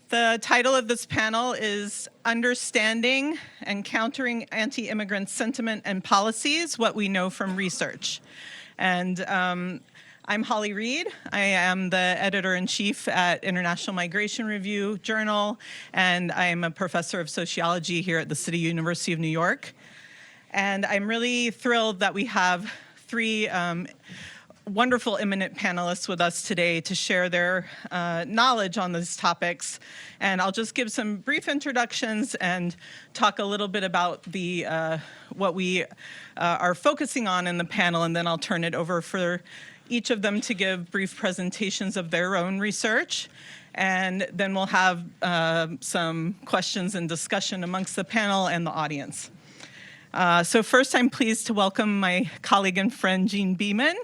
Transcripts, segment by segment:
The title of this panel is Understanding and Countering Anti-Immigrant Sentiment and Policies, What We Know from Research. And I'm Holly Reed. I am the editor-in-chief at International Migration Review Journal, and I am a professor of sociology here at the City University of New York. And I'm really thrilled that we have three wonderful eminent panelists with us today to share their knowledge on these topics. And I'll just give some brief introductions and talk a little bit about the what we are focusing on in the panel, and then I'll turn it over for each of them to give brief presentations of their own research. And then we'll have some questions and discussion amongst the panel and the audience. So first, I'm pleased to welcome my colleague and friend, Jean Beaman,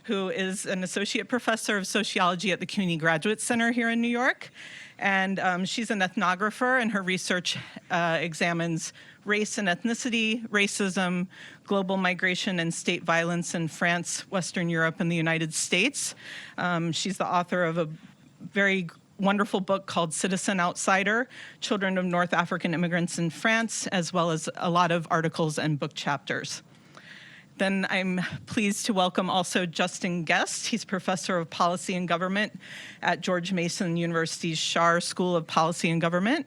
who is an associate professor of sociology at the CUNY Graduate Center here in New York. And she's an ethnographer, and her research examines race and ethnicity, racism, global migration, and state violence in France, Western Europe, and the United States. She's the author of a very wonderful book called Citizen Outsider, Children of North African Immigrants in France, as well as a lot of articles and book chapters. Then I'm pleased to welcome also Justin Gest. He's professor of policy and government at George Mason University's Schar School of Policy and Government.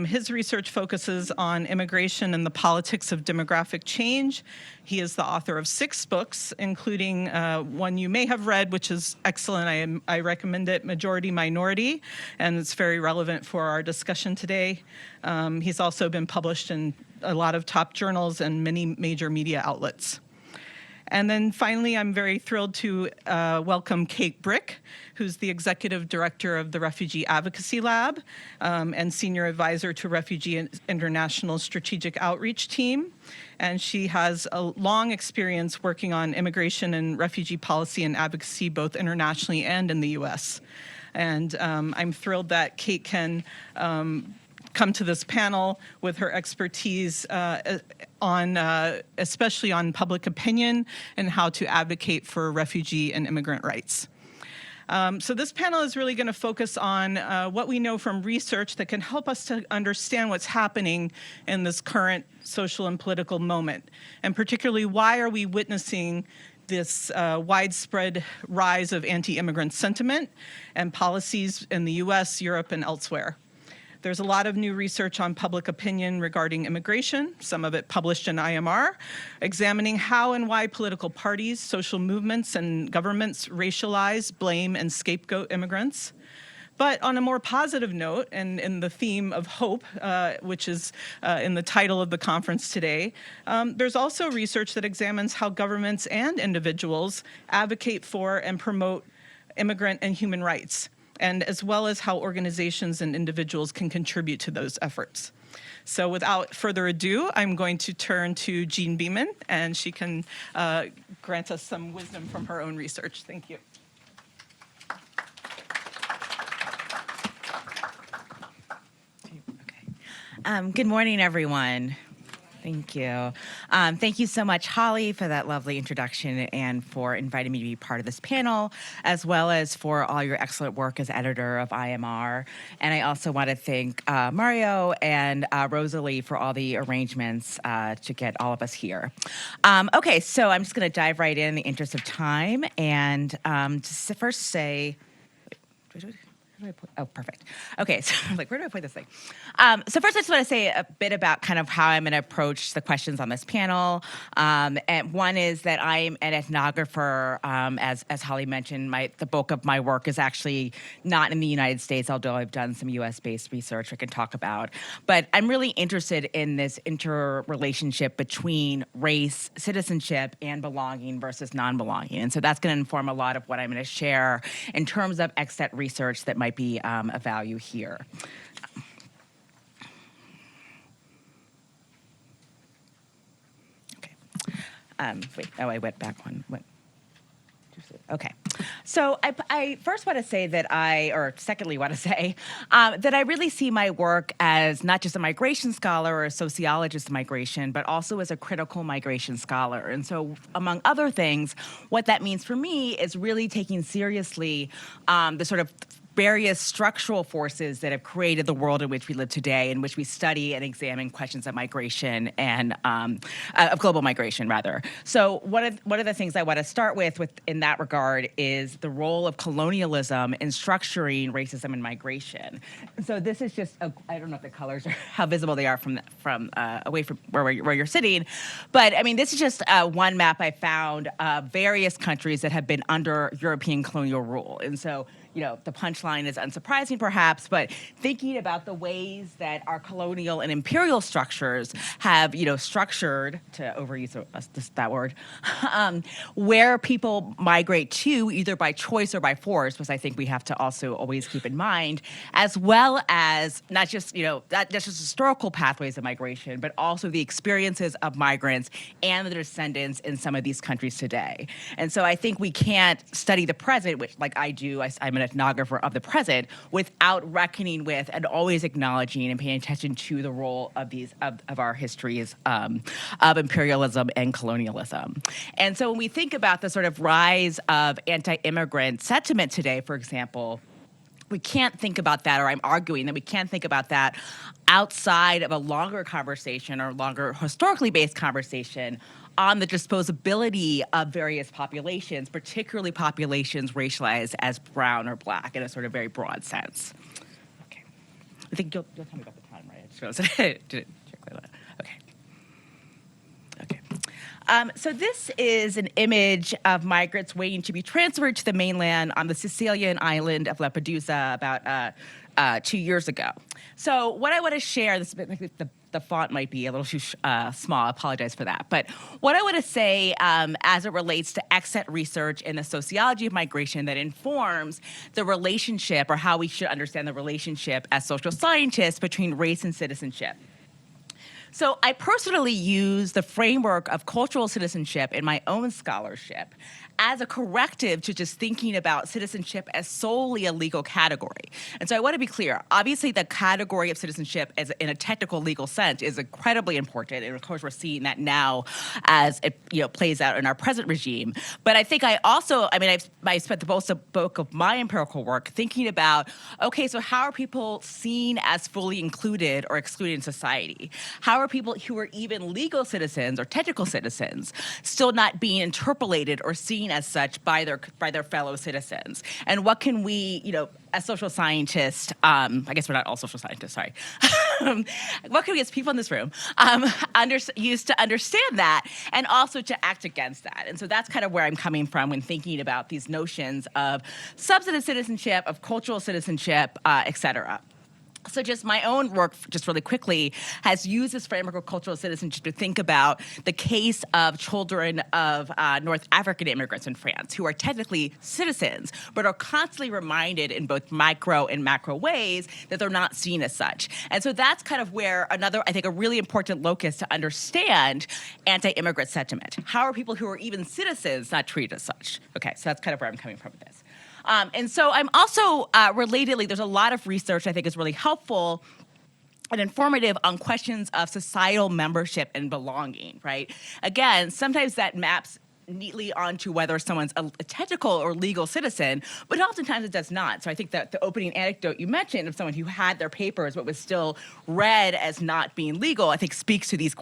His research focuses on immigration and the politics of demographic change. He is the author of 6 books, including one you may have read, which is excellent. I recommend it, Majority Minority, and it's very relevant for our discussion today. He's also been published in a lot of top journals and many major media outlets. And then finally, I'm very thrilled to welcome Kate Brick, who's the executive director of the Refugee Advocacy Lab and senior advisor to Refugee International Strategic Outreach Team. And she has a long experience working on immigration and refugee policy and advocacy, both internationally and in the US. And I'm thrilled that Kate can come to this panel with her expertise especially on public opinion and how to advocate for refugee and immigrant rights. So this panel is really going to focus on what we know from research that can help us to understand what's happening in this current social and political moment, and particularly why are we witnessing this widespread rise of anti-immigrant sentiment and policies in the US, Europe, and elsewhere. There's a lot of new research on public opinion regarding immigration, some of it published in IMR, examining how and why political parties, social movements, and governments racialize, blame, and scapegoat immigrants. But on a more positive note, and in the theme of hope, which is in the title of the conference today, there's also research that examines how governments and individuals advocate for and promote immigrant and human rights, and as well as how organizations and individuals can contribute to those efforts. So without further ado, I'm going to turn to Jean Beaman, and she can grant us some wisdom from her own research. Thank you. Okay. Good morning, everyone. Thank you. Thank you so much, Holly, for that lovely introduction and for inviting me to be part of this panel, as well as for all your excellent work as editor of IMR. And I also want to thank Mario and Rosalie for all the arrangements to get all of us here. Okay, so I'm just going to dive right in the interest of time and just first say, oh, perfect. Okay, so I'm like, where do I put this thing? So first, I just want to say a bit about kind of how I'm going to approach the questions on this panel. And one is that I'm an ethnographer. As Holly mentioned, the bulk of my work is actually not in the United States, although I've done some US-based research I can talk about. But I'm really interested in this interrelationship between race, citizenship, and belonging versus non-belonging. And so that's going to inform a lot of what I'm going to share in terms of extant research that might be of value here. Okay. Wait, I went back one. Okay. So I first want to say that secondly want to say that I really see my work as not just a migration scholar or a sociologist of migration, but also as a critical migration scholar. And so among other things, what that means for me is really taking seriously the sort of various structural forces that have created the world in which we live today, in which we study and examine questions of migration and of global migration, rather. So one of the things I want to start with in that regard is the role of colonialism in structuring racism and migration. So this is just I don't know if the colors are how visible they are from away from where you're sitting, but I mean this is just one map I found of various countries that have been under European colonial rule, and so. The punchline is unsurprising, perhaps, but thinking about the ways that our colonial and imperial structures have, structured, to overuse that word, where people migrate to, either by choice or by force, which I think we have to also always keep in mind, as well as not just, not just historical pathways of migration, but also the experiences of migrants and their descendants in some of these countries today. And so I think we can't study the present, which, like I do, I'm an ethnographer of the present, without reckoning with and always acknowledging and paying attention to the role of these of our histories of imperialism and colonialism. And so when we think about the sort of rise of anti-immigrant sentiment today, for example, we can't think about that, or I'm arguing that we can't think about that outside of a longer conversation or longer historically based conversation on the disposability of various populations, particularly populations racialized as brown or black in a sort of very broad sense. Okay. I think you'll tell me about the time, right? Did it check that out? Okay. Okay. So this is an image of migrants waiting to be transferred to the mainland on the Sicilian island of Lampedusa about 2 years ago. So what I want to share, the font might be a little too small, I apologize for that. But what I want to say as it relates to extant research in the sociology of migration that informs the relationship, or how we should understand the relationship as social scientists, between race and citizenship. So I personally use the framework of cultural citizenship in my own scholarship as a corrective to just thinking about citizenship as solely a legal category. And so I want to be clear. Obviously, the category of citizenship in a technical legal sense is incredibly important. And of course, we're seeing that now as it plays out in our present regime. But I think I spent the bulk of my empirical work thinking about, okay, so how are people seen as fully included or excluded in society? How are people who are even legal citizens or technical citizens still not being interpolated or seen as such by their fellow citizens? And what can we, as social scientists, I guess we're not all social scientists, sorry. What can we, as people in this room, use to understand that and also to act against that? And so that's kind of where I'm coming from when thinking about these notions of substantive citizenship, of cultural citizenship, et cetera. So just my own work, just really quickly, has used this framework of cultural citizenship to think about the case of children of North African immigrants in France who are technically citizens, but are constantly reminded in both micro and macro ways that they're not seen as such. And so that's kind of where another, I think, a really important locus to understand anti-immigrant sentiment. How are people who are even citizens not treated as such? Okay, so that's kind of where I'm coming from with this. And so I'm also, relatedly, there's a lot of research I think is really helpful and informative on questions of societal membership and belonging, right? Again, sometimes that maps neatly onto whether someone's a technical or legal citizen, but oftentimes it does not. So I think that the opening anecdote you mentioned of someone who had their papers but was still read as not being legal, I think speaks to these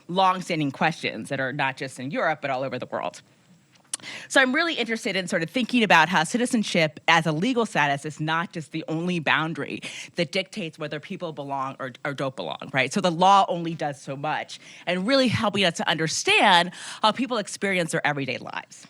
long-standing questions that are not just in Europe, but all over the world. So I'm really interested in sort of thinking about how citizenship as a legal status is not just the only boundary that dictates whether people belong or don't belong, right? So the law only does so much, and really helping us to understand how people experience their everyday lives.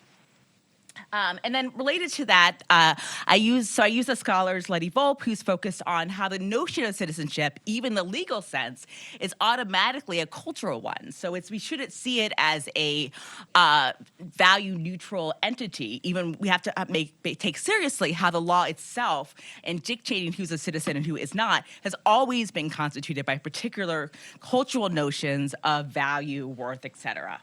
And then related to that, I use the scholars Letty Volpe, who's focused on how the notion of citizenship, even the legal sense, is automatically a cultural one. So we shouldn't see it as a value-neutral entity. Even we have to take seriously how the law itself, in dictating who's a citizen and who is not, has always been constituted by particular cultural notions of value, worth, et cetera.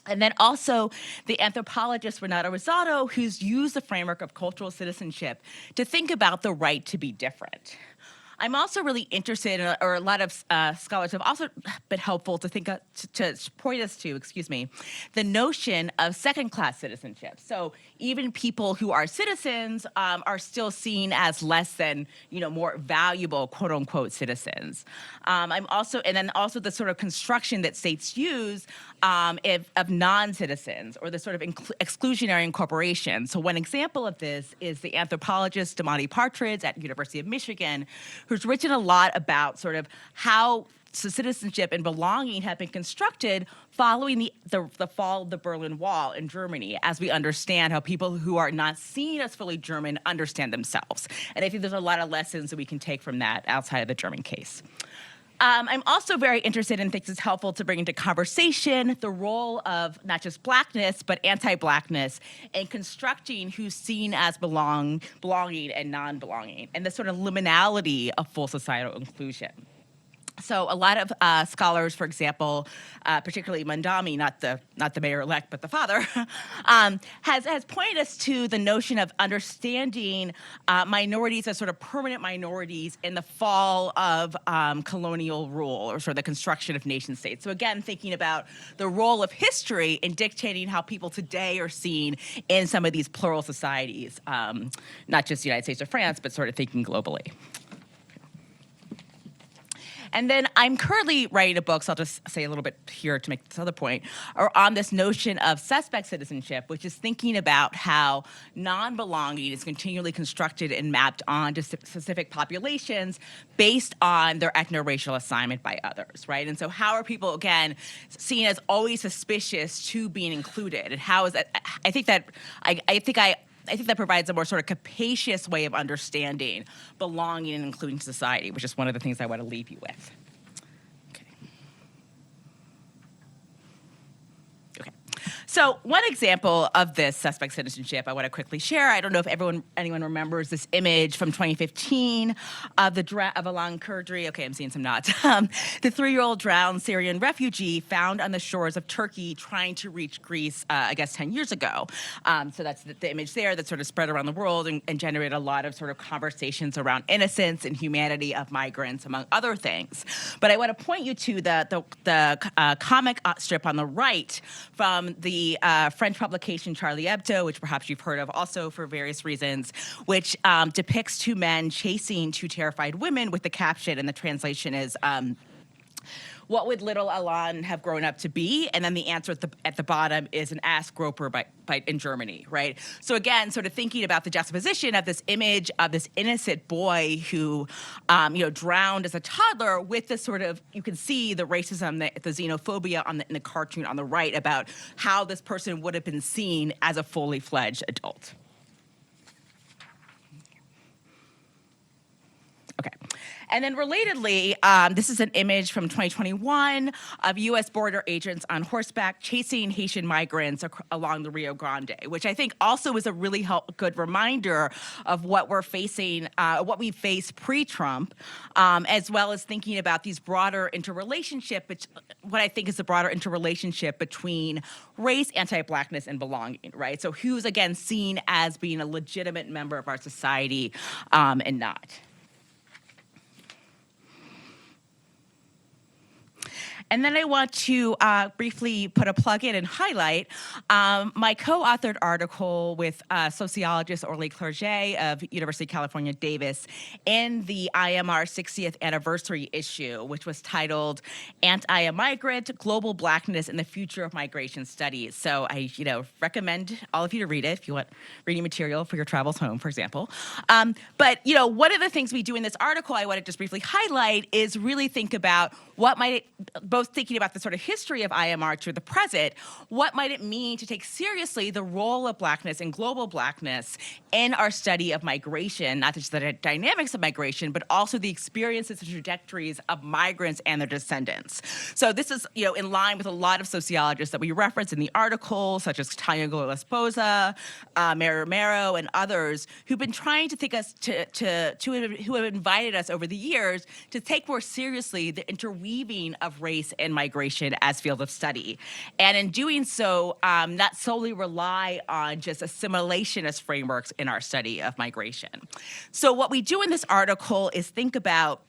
And then also the anthropologist Renato Rosado, who's used the framework of cultural citizenship to think about the right to be different. I'm also really interested, or a lot of scholars have also been helpful to think to point us to, the notion of second-class citizenship. So even people who are citizens are still seen as less than, more valuable, quote unquote, citizens. And then also the sort of construction that states use of non-citizens, or the sort of exclusionary incorporation. So one example of this is the anthropologist Damani Partridge at University of Michigan, who's written a lot about sort of how citizenship and belonging have been constructed following the fall of the Berlin Wall in Germany, as we understand how people who are not seen as fully German understand themselves. And I think there's a lot of lessons that we can take from that outside of the German case. I'm also very interested and think it's helpful to bring into conversation the role of not just Blackness, but anti-Blackness in constructing who's seen as belonging and non-belonging, and the sort of liminality of full societal inclusion. So a lot of scholars, for example, particularly Mandami, not the mayor-elect, but the father, has pointed us to the notion of understanding minorities as sort of permanent minorities in the fall of colonial rule, or sort of the construction of nation states. So again, thinking about the role of history in dictating how people today are seen in some of these plural societies, not just the United States or France, but sort of thinking globally. And then I'm currently writing a book, so I'll just say a little bit here to make this other point, or on this notion of suspect citizenship, which is thinking about how non-belonging is continually constructed and mapped onto specific populations based on their ethno-racial assignment by others, right? And so how are people, again, seen as always suspicious to being included? And how is that? I think that provides a more sort of capacious way of understanding belonging and including society, which is one of the things I want to leave you with. So one example of this suspect citizenship I want to quickly share. I don't know if anyone remembers this image from 2015 of Alan Kurdi. Okay, I'm seeing some nods. The 3-year-old drowned Syrian refugee found on the shores of Turkey trying to reach Greece, I guess 10 years ago. So that's the image there that sort of spread around the world and generated a lot of sort of conversations around innocence and humanity of migrants, among other things. But I want to point you to the comic strip on the right from the French publication Charlie Hebdo, which perhaps you've heard of also for various reasons, which depicts 2 men chasing 2 terrified women with the caption, and the translation is, what would little Alan have grown up to be? And then the answer at the bottom is an ass groper bite in Germany, right? So again, sort of thinking about the juxtaposition of this image of this innocent boy who, drowned as a toddler with this sort of, you can see the racism, the xenophobia in the cartoon on the right about how this person would have been seen as a fully fledged adult. Okay. And then relatedly, this is an image from 2021 of U.S. border agents on horseback chasing Haitian migrants along the Rio Grande, which I think also is a really good reminder of what we're facing, what we faced pre-Trump, as well as thinking about these broader interrelationship, what I think is the broader interrelationship between race, anti-Blackness, and belonging, right? So who's, again, seen as being a legitimate member of our society and not. And then I want to briefly put a plug in and highlight my co-authored article with sociologist Orly Clerget of University of California, Davis, in the IMR 60th anniversary issue, which was titled Anti-Immigrant, Global Blackness and the Future of Migration Studies. So I recommend all of you to read it if you want reading material for your travels home, for example. But one of the things we do in this article I want to just briefly highlight is really think about what might it, both thinking about the sort of history of IMR to the present, what might it mean to take seriously the role of Blackness and global Blackness in our study of migration, not just the dynamics of migration, but also the experiences and trajectories of migrants and their descendants. So this is, in line with a lot of sociologists that we reference in the article, such as Tanya Gola-Esposa, Mary Romero, and others, who've been trying to think us who have invited us over the years to take more seriously the interweaving of race race and migration as fields of study. And in doing so, not solely rely on just assimilationist frameworks in our study of migration. So what we do in this article is think about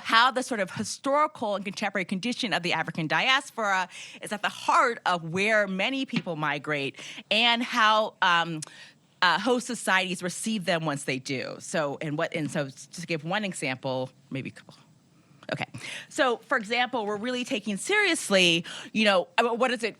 how the sort of historical and contemporary condition of the African diaspora is at the heart of where many people migrate and how host societies receive them once they do. So to give one example, maybe a couple. Okay. So, for example, we're really taking seriously, we're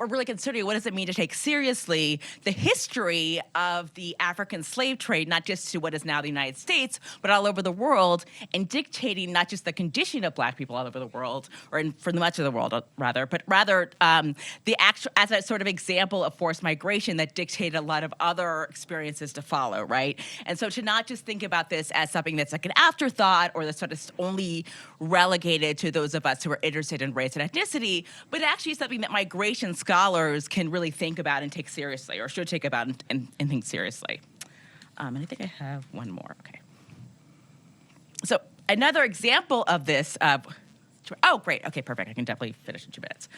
really considering what does it mean to take seriously the history of the African slave trade, not just to what is now the United States, but all over the world, and dictating not just the condition of Black people all over the world, for much of the world, rather, but rather the actual, as a sort of example of forced migration that dictated a lot of other experiences to follow, right? And so to not just think about this as something that's like an afterthought or that's sort of only relegated to those of us who are interested in race and ethnicity, but actually something that migration scholars can really think about and take seriously, or should take about and think seriously. And I think I have one more. Okay. So another example of this. Oh, great. Okay, perfect. I can definitely finish in 2 minutes.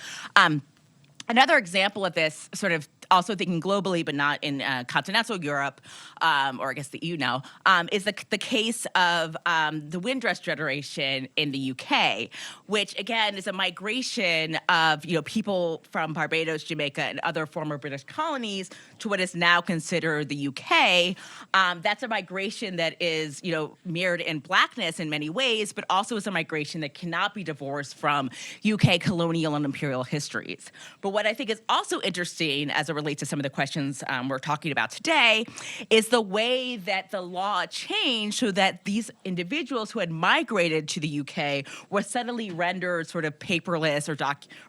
Another example of this, sort of also thinking globally, but not in continental Europe, or I guess the EU now, is the case of the Windrush generation in the UK, which again is a migration of people from Barbados, Jamaica, and other former British colonies to what is now considered the UK. That's a migration that is mirrored in Blackness in many ways, but also is a migration that cannot be divorced from UK colonial and imperial histories. But what I think is also interesting as it relates to some of the questions we're talking about today is the way that the law changed so that these individuals who had migrated to the UK were suddenly rendered sort of paperless or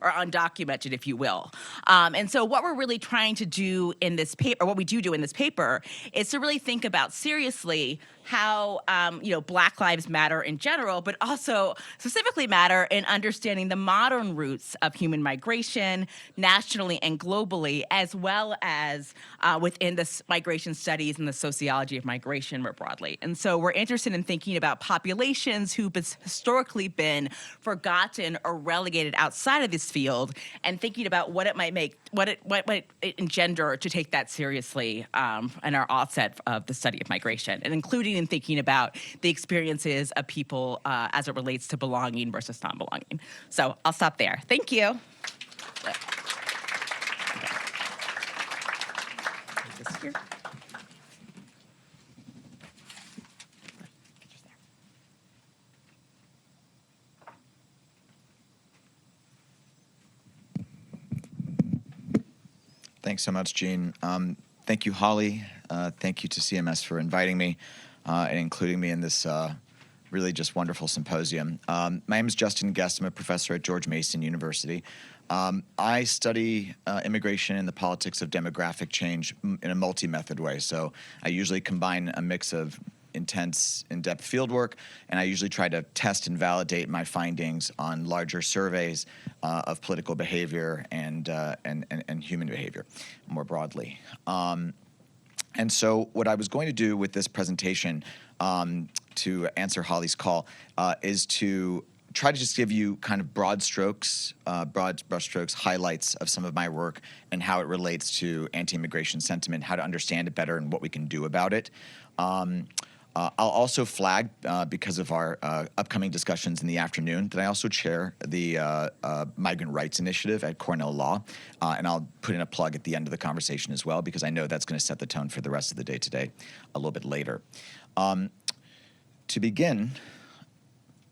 undocumented, if you will. And so what we're really trying to do in this paper, or what we do in this paper, is to really think about seriously how Black Lives Matter in general, but also specifically matter in understanding the modern roots of human migration nationally and globally, as well as within the migration studies and the sociology of migration more broadly. And so we're interested in thinking about populations who've historically been forgotten or relegated outside of this field, and thinking about what it might engender to take that seriously in our offset of the study of migration, and including in thinking about the experiences of people as it relates to belonging versus non-belonging. So I'll stop there. Thank you. Here. Thanks so much, Jean. Thank you, Holly. Thank you to CMS for inviting me and including me in this really just wonderful symposium. My name is Justin Gest. I'm a professor at George Mason University. I study immigration and the politics of demographic change in a multi-method way. So I usually combine a mix of intense, in-depth fieldwork, and I usually try to test and validate my findings on larger surveys of political behavior and human behavior more broadly. And so what I was going to do with this presentation to answer Holly's call is to try to just give you kind of broad brushstrokes, highlights of some of my work and how it relates to anti-immigration sentiment, how to understand it better and what we can do about it. I'll also flag, because of our upcoming discussions in the afternoon, that I also chair the Migrant Rights Initiative at Cornell Law, and I'll put in a plug at the end of the conversation as well, because I know that's going to set the tone for the rest of the day today a little bit later. To begin,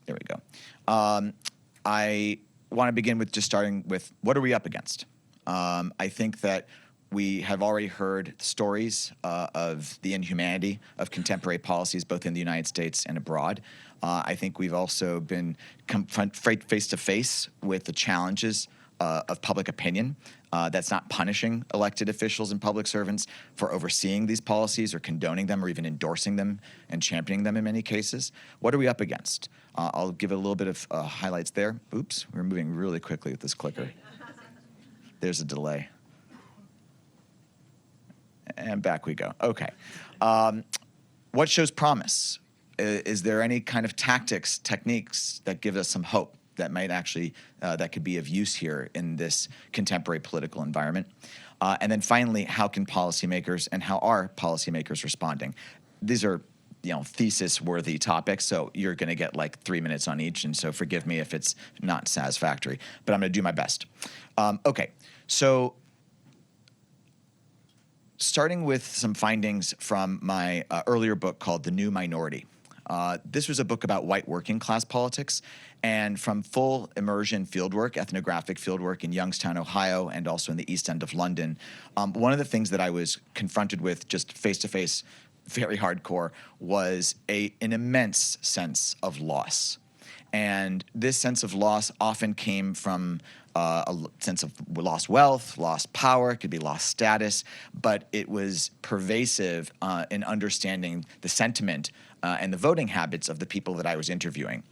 there we go. I want to begin with just starting with what are we up against? I think that we have already heard stories of the inhumanity of contemporary policies, both in the United States and abroad. I think we've also been face to face with the challenges of public opinion that's not punishing elected officials and public servants for overseeing these policies or condoning them or even endorsing them and championing them in many cases. What are we up against? I'll give it a little bit of highlights there. Oops, we're moving really quickly with this clicker. There's a delay. And back we go. Okay. What shows promise? Is there any kind of techniques that give us some hope? that might actually that could be of use here in this contemporary political environment. And then finally, how can policymakers and how are policymakers responding? These are thesis-worthy topics, so you're going to get like 3 minutes on each, and so forgive me if it's not satisfactory, but I'm going to do my best. Okay, so starting with some findings from my earlier book called The New Minority. This was a book about white working class politics, and from full immersion fieldwork, ethnographic fieldwork in Youngstown, Ohio, and also in the East End of London, one of the things that I was confronted with just face-to-face, very hardcore, was an immense sense of loss. And this sense of loss often came from a sense of lost wealth, lost power, it could be lost status, but it was pervasive in understanding the sentiment and the voting habits of the people that I was interviewing.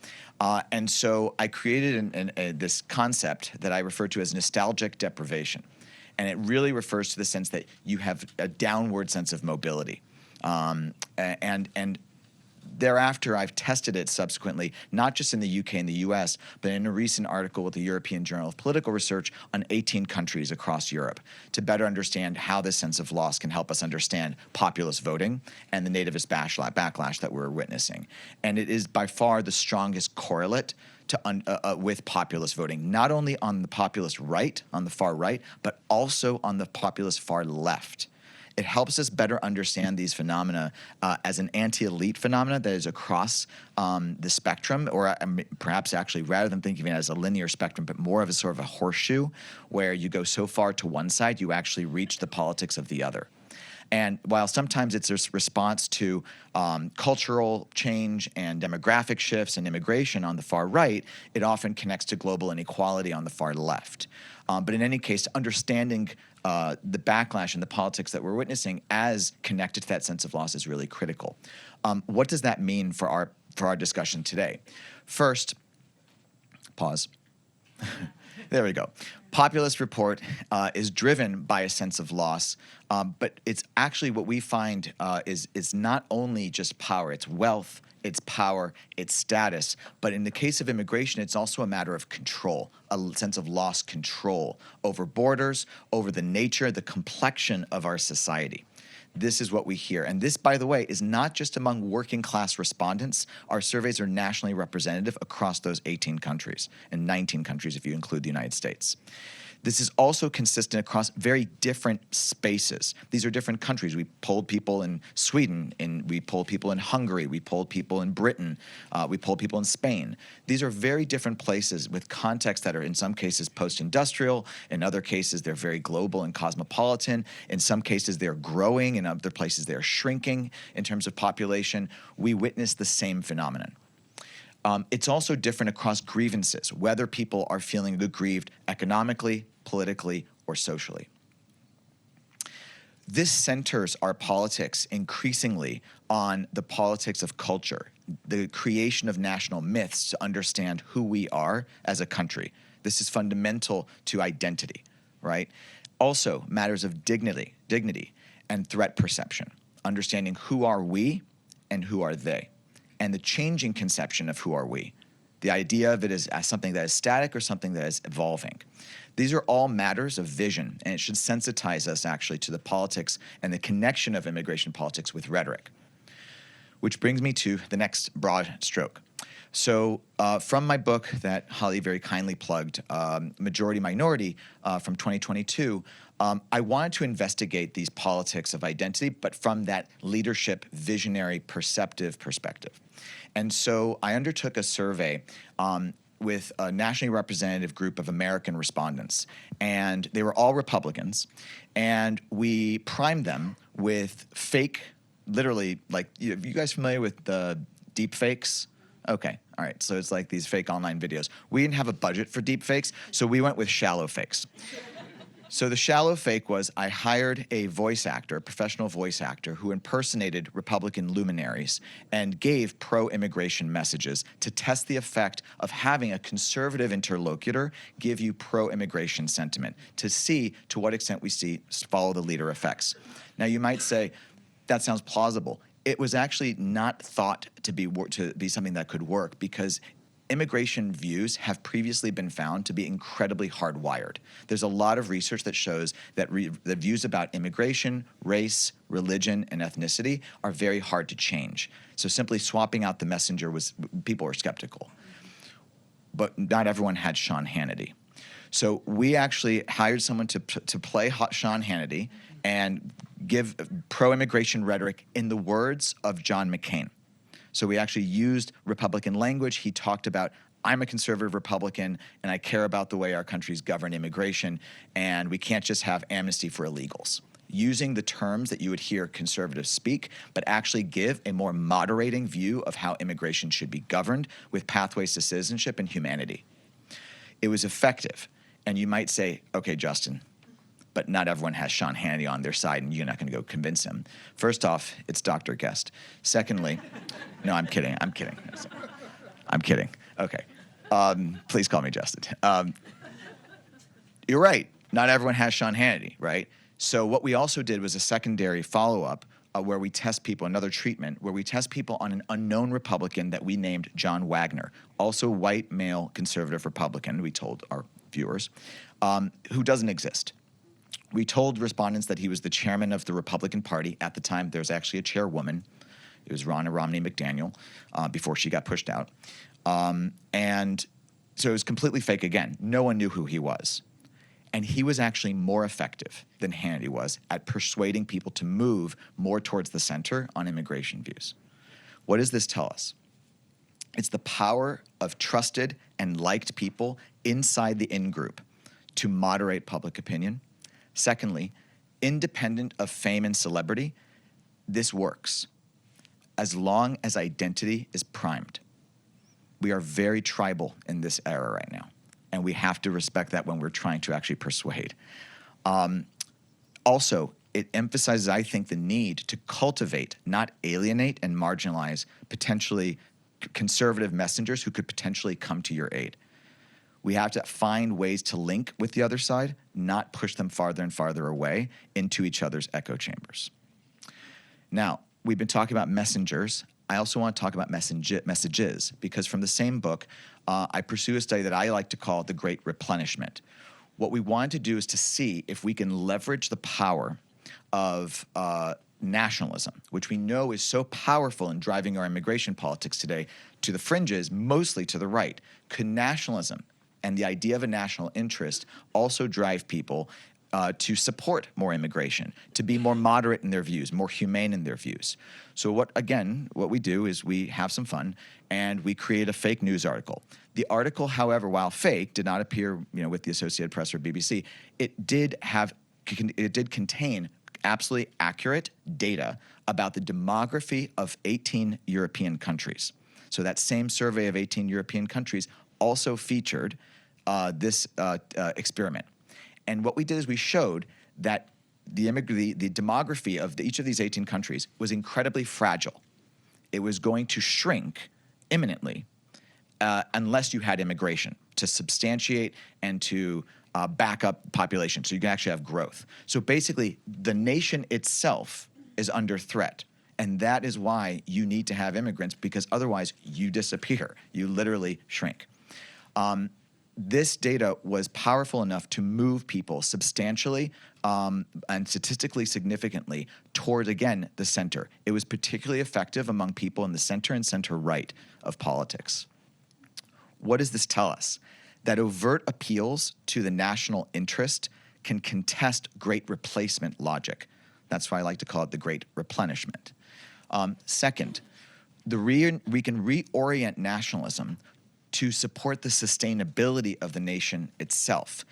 And so I created this concept that I refer to as nostalgic deprivation. And it really refers to the sense that you have a downward sense of mobility. And thereafter, I've tested it subsequently, not just in the UK and the US, but in a recent article with the European Journal of Political Research on 18 countries across Europe to better understand how this sense of loss can help us understand populist voting and the nativist backlash that we're witnessing. And it is by far the strongest correlate with populist voting, not only on the populist right, on the far right, but also on the populist far left. It helps us better understand these phenomena as an anti-elite phenomena that is across the spectrum, or perhaps actually rather than thinking of it as a linear spectrum, but more of a sort of a horseshoe where you go so far to one side, you actually reach the politics of the other. And while sometimes it's a response to cultural change and demographic shifts and immigration on the far right, it often connects to global inequality on the far left. But in any case, understanding the backlash and the politics that we're witnessing as connected to that sense of loss is really critical. What does that mean for our discussion today? First, pause. There we go. Populist report is driven by a sense of loss, but it's actually what we find is not only just power, it's wealth, it's power, it's status, but in the case of immigration, it's also a matter of control, a sense of lost control over borders, over the nature, the complexion of our society. This is what we hear. And this, by the way, is not just among working class respondents. Our surveys are nationally representative across those 18 countries, and 19 countries if you include the United States. This is also consistent across very different spaces. These are different countries. We polled people in Sweden, we polled people in Hungary, we polled people in Britain, we polled people in Spain. These are very different places with contexts that are in some cases post-industrial, in other cases they're very global and cosmopolitan, in some cases they're growing, in other places they're shrinking in terms of population. We witness the same phenomenon. It's also different across grievances, whether people are feeling aggrieved economically, politically, or socially. This centers our politics increasingly on the politics of culture, the creation of national myths to understand who we are as a country. This is fundamental to identity, right? Also, matters of dignity and threat perception, understanding who are we and who are they, and the changing conception of who are we, the idea of it as something that is static or something that is evolving. These are all matters of vision, and it should sensitize us actually to the politics and the connection of immigration politics with rhetoric. Which brings me to the next broad stroke. So from my book that Holly very kindly plugged, Majority Minority from 2022, I wanted to investigate these politics of identity, but from that leadership, visionary, perceptive perspective. And so I undertook a survey with a nationally representative group of American respondents, and they were all Republicans, and we primed them with fake, literally, like, are you guys familiar with the deep fakes? Okay, all right, so it's like these fake online videos. We didn't have a budget for deep fakes, so we went with shallow fakes. So the shallow fake was I hired a voice actor, a professional voice actor, who impersonated Republican luminaries and gave pro-immigration messages to test the effect of having a conservative interlocutor give you pro-immigration sentiment, to see to what extent we see follow the leader effects. Now you might say, that sounds plausible. It was actually not thought to be something that could work because immigration views have previously been found to be incredibly hardwired. There's a lot of research that shows that the views about immigration, race, religion, and ethnicity are very hard to change. So simply swapping out the messenger people were skeptical. But not everyone had Sean Hannity. So we actually hired someone to play Sean Hannity and give pro-immigration rhetoric in the words of John McCain. So we actually used Republican language. He talked about, I'm a conservative Republican, and I care about the way our countries govern immigration, and we can't just have amnesty for illegals. Using the terms that you would hear conservatives speak, but actually give a more moderating view of how immigration should be governed with pathways to citizenship and humanity. It was effective. And you might say, okay, Justin, but not everyone has Sean Hannity on their side, and you're not going to go convince him. First off, it's Dr. Gest. Secondly, no, I'm kidding. I'm kidding. Okay. Please call me Justin. You're right. Not everyone has Sean Hannity, right? So what we also did was a secondary follow-up where we test people, another treatment, where we test people on an unknown Republican that we named John Wagner, also white, male, conservative Republican, we told our viewers, who doesn't exist. We told respondents that he was the chairman of the Republican Party. At the time, there was actually a chairwoman. It was Ronna Romney McDaniel before she got pushed out. And so it was completely fake again. No one knew who he was. And he was actually more effective than Hannity was at persuading people to move more towards the center on immigration views. What does this tell us? It's the power of trusted and liked people inside the in-group to moderate public opinion. Secondly, independent of fame and celebrity, this works as long as identity is primed. We are very tribal in this era right now, and we have to respect that when we're trying to actually persuade. Also, it emphasizes, I think, the need to cultivate, not alienate and marginalize potentially conservative messengers who could potentially come to your aid. We have to find ways to link with the other side, not push them farther and farther away into each other's echo chambers. Now, we've been talking about messengers. I also want to talk about messages, because from the same book, I pursue a study that I like to call the Great Replenishment. What we wanted to do is to see if we can leverage the power of nationalism, which we know is so powerful in driving our immigration politics today, to the fringes, mostly to the right. Could nationalism and the idea of a national interest also drive people to support more immigration, to be more moderate in their views, more humane in their views? So what we do is we have some fun and we create a fake news article. The article, however, while fake, did not appear, with the Associated Press or BBC. It did contain absolutely accurate data about the demography of 18 European countries. So that same survey of 18 European countries also featured this experiment. And what we did is we showed that the demography of each of these 18 countries was incredibly fragile. It was going to shrink imminently unless you had immigration to substantiate and to back up population, so you can actually have growth. So basically, the nation itself is under threat. And that is why you need to have immigrants, because otherwise you disappear. You literally shrink. This data was powerful enough to move people substantially and statistically significantly toward, again, the center. It was particularly effective among people in the center and center-right of politics. What does this tell us? That overt appeals to the national interest can contest great replacement logic. That's why I like to call it the Great Replenishment. Second, we can reorient nationalism to support the sustainability of the nation itself.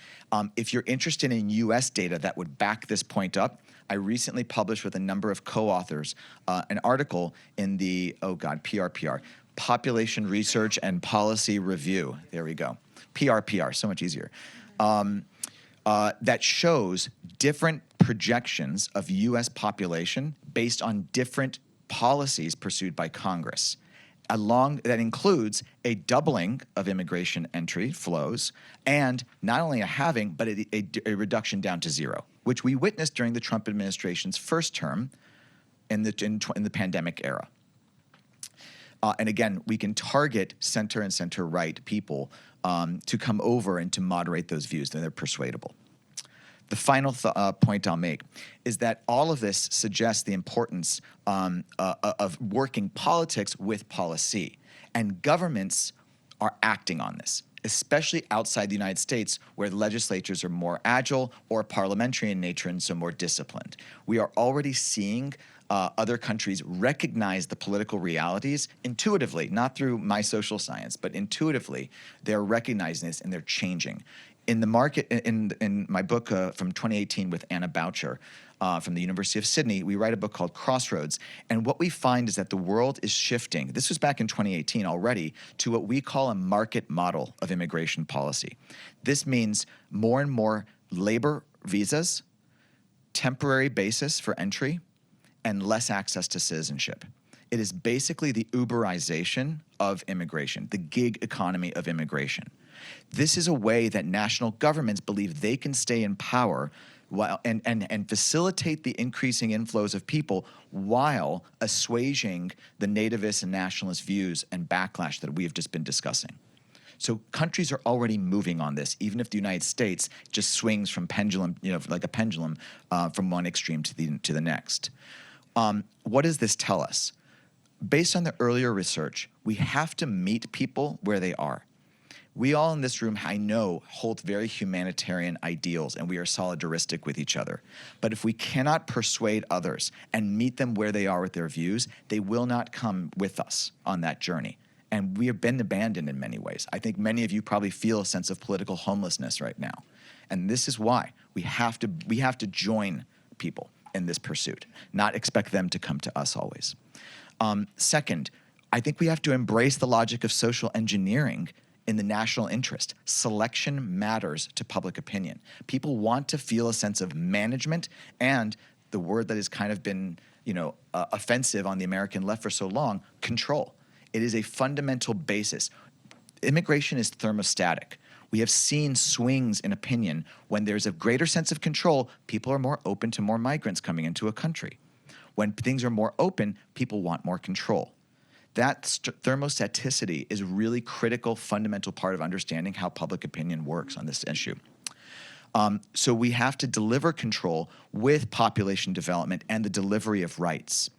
If you're interested in U.S. data that would back this point up, I recently published with a number of co-authors an article in the, PRPR, Population Research and Policy Review. There we go. PRPR, so much easier. That shows different projections of U.S. population based on different policies pursued by Congress. That includes a doubling of immigration entry flows, and not only a halving, but a reduction down to zero, which we witnessed during the Trump administration's first term in the pandemic era. And again, we can target center and center-right people to come over and to moderate those views, and they're persuadable. The final point I'll make is that all of this suggests the importance of working politics with policy. And governments are acting on this, especially outside the United States, where the legislatures are more agile or parliamentary in nature and so more disciplined. We are already seeing other countries recognize the political realities intuitively, not through my social science, but intuitively. They're recognizing this and they're changing. In the market, in my book from 2018 with Anna Boucher from the University of Sydney, we write a book called Crossroads. And what we find is that the world is shifting. This was back in 2018 already, to what we call a market model of immigration policy. This means more and more labor visas, temporary basis for entry, and less access to citizenship. It is basically the Uberization of immigration, the gig economy of immigration. This is a way that national governments believe they can stay in power and facilitate the increasing inflows of people while assuaging the nativist and nationalist views and backlash that we have just been discussing. So countries are already moving on this, even if the United States just swings from pendulum, like a pendulum, from one extreme to the next. What does this tell us? Based on the earlier research, we have to meet people where they are. We all in this room, I know, hold very humanitarian ideals, and we are solidaristic with each other. But if we cannot persuade others and meet them where they are with their views, they will not come with us on that journey. And we have been abandoned in many ways. I think many of you probably feel a sense of political homelessness right now. And this is why we have to join people in this pursuit, not expect them to come to us always. Second, I think we have to embrace the logic of social engineering in the national interest. Selection matters to public opinion. People want to feel a sense of management, and the word that has kind of been, offensive on the American left for so long, control. It is a fundamental basis. Immigration is thermostatic. We have seen swings in opinion. When there's a greater sense of control, people are more open to more migrants coming into a country. When things are more open, people want more control. That thermostaticity is a really critical, fundamental part of understanding how public opinion works on this issue. So we have to deliver control with population development and the delivery of rights.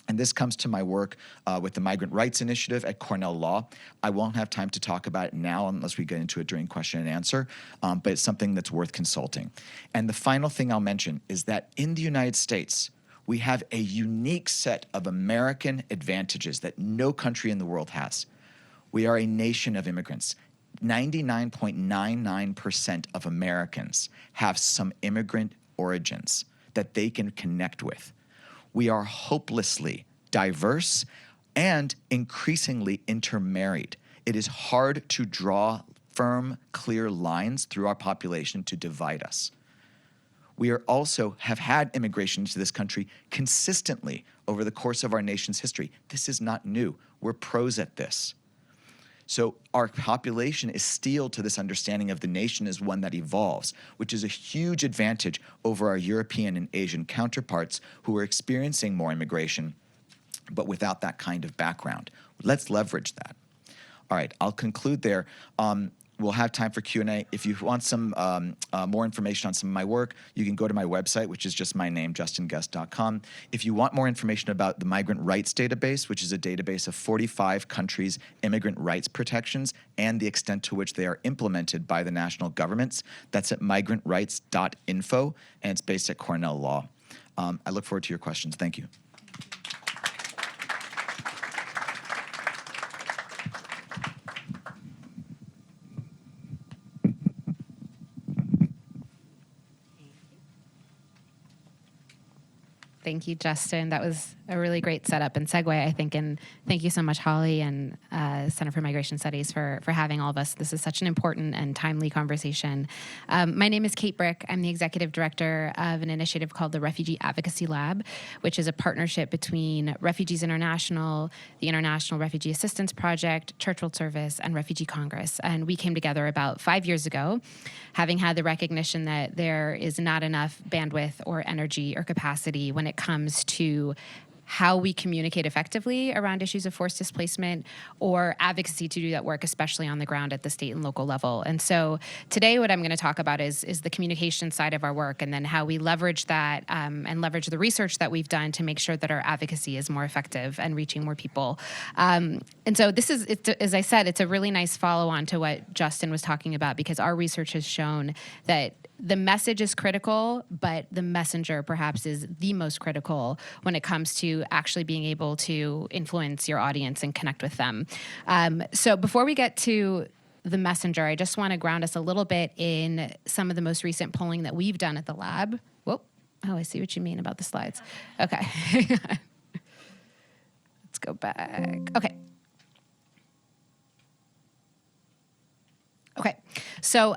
And this comes to my work with the Migrant Rights Initiative at Cornell Law. I won't have time to talk about it now unless we get into it during question and answer, but it's something that's worth consulting. And the final thing I'll mention is that in the United States, we have a unique set of American advantages that no country in the world has. We are a nation of immigrants. 99.99% of Americans have some immigrant origins that they can connect with. We are hopelessly diverse and increasingly intermarried. It is hard to draw firm, clear lines through our population to divide us. We are also have had immigration to this country consistently over the course of our nation's history. This is not new. We're pros at this. So our population is steeled to this understanding of the nation as one that evolves, which is a huge advantage over our European and Asian counterparts who are experiencing more immigration, but without that kind of background. Let's leverage that. All right, I'll conclude there. We'll have time for Q&A. If you want some more information on some of my work, you can go to my website, which is just my name, justingest.com. If you want more information about the Migrant Rights Database, which is a database of 45 countries' immigrant rights protections and the extent to which they are implemented by the national governments, that's at migrantrights.info, and it's based at Cornell Law. I look forward to your questions. Thank you. Thank you, Justin. That was a really great setup and segue, I think. And thank you so much, Holly and Center for Migration Studies for having all of us. This is such an important and timely conversation. My name is Kate Brick. I'm the executive director of an initiative called the Refugee Advocacy Lab, which is a partnership between Refugees International, the International Refugee Assistance Project, Church World Service, and Refugee Congress. And we came together about 5 years ago, having had the recognition that there is not enough bandwidth or energy or capacity when it comes to how we communicate effectively around issues of forced displacement, or advocacy to do that work, especially on the ground at the state and local level. And so today what I'm going to talk about is the communication side of our work, and then how we leverage that and leverage the research that we've done to make sure that our advocacy is more effective and reaching more people. And so this is, as I said, it's a really nice follow-on to what Justin was talking about, because our research has shown that the message is critical, but the messenger perhaps is the most critical when it comes to actually being able to influence your audience and connect with them. So before we get to the messenger, I just want to ground us a little bit in some of the most recent polling that we've done at the lab. Whoa. Oh, I see what you mean about the slides. Okay. Let's go back. Okay. Okay. So,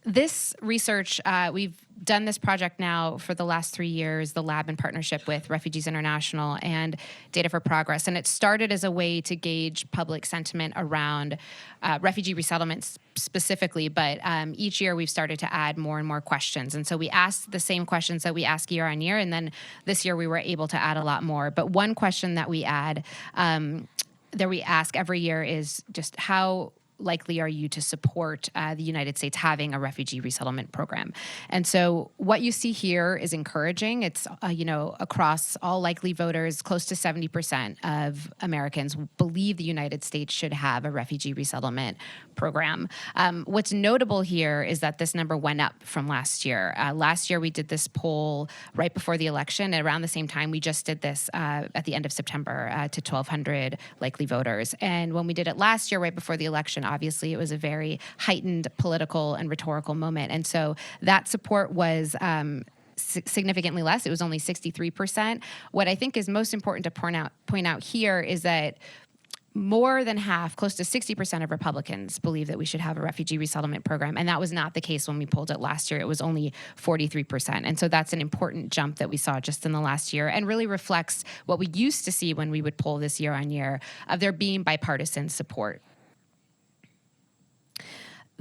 this research, we've done this project now for the last 3 years, the lab in partnership with Refugees International and Data for Progress. And it started as a way to gauge public sentiment around refugee resettlement specifically, but each year we've started to add more and more questions. And so we asked the same questions that we ask year on year, and then this year we were able to add a lot more. But one question that we add, that we ask every year is just how likely are you to support the United States having a refugee resettlement program? And so what you see here is encouraging. It's, across all likely voters, close to 70% of Americans believe the United States should have a refugee resettlement program. What's notable here is that this number went up from last year. Last year, we did this poll right before the election. And around the same time, we just did this at the end of September to 1,200 likely voters. And when we did it last year, right before the election, obviously, it was a very heightened political and rhetorical moment. And so that support was significantly less. It was only 63%. What I think is most important to point out here is that more than half, close to 60% of Republicans believe that we should have a refugee resettlement program. And that was not the case when we polled it last year. It was only 43%. And so that's an important jump that we saw just in the last year, and really reflects what we used to see when we would poll this year on year, of there being bipartisan support.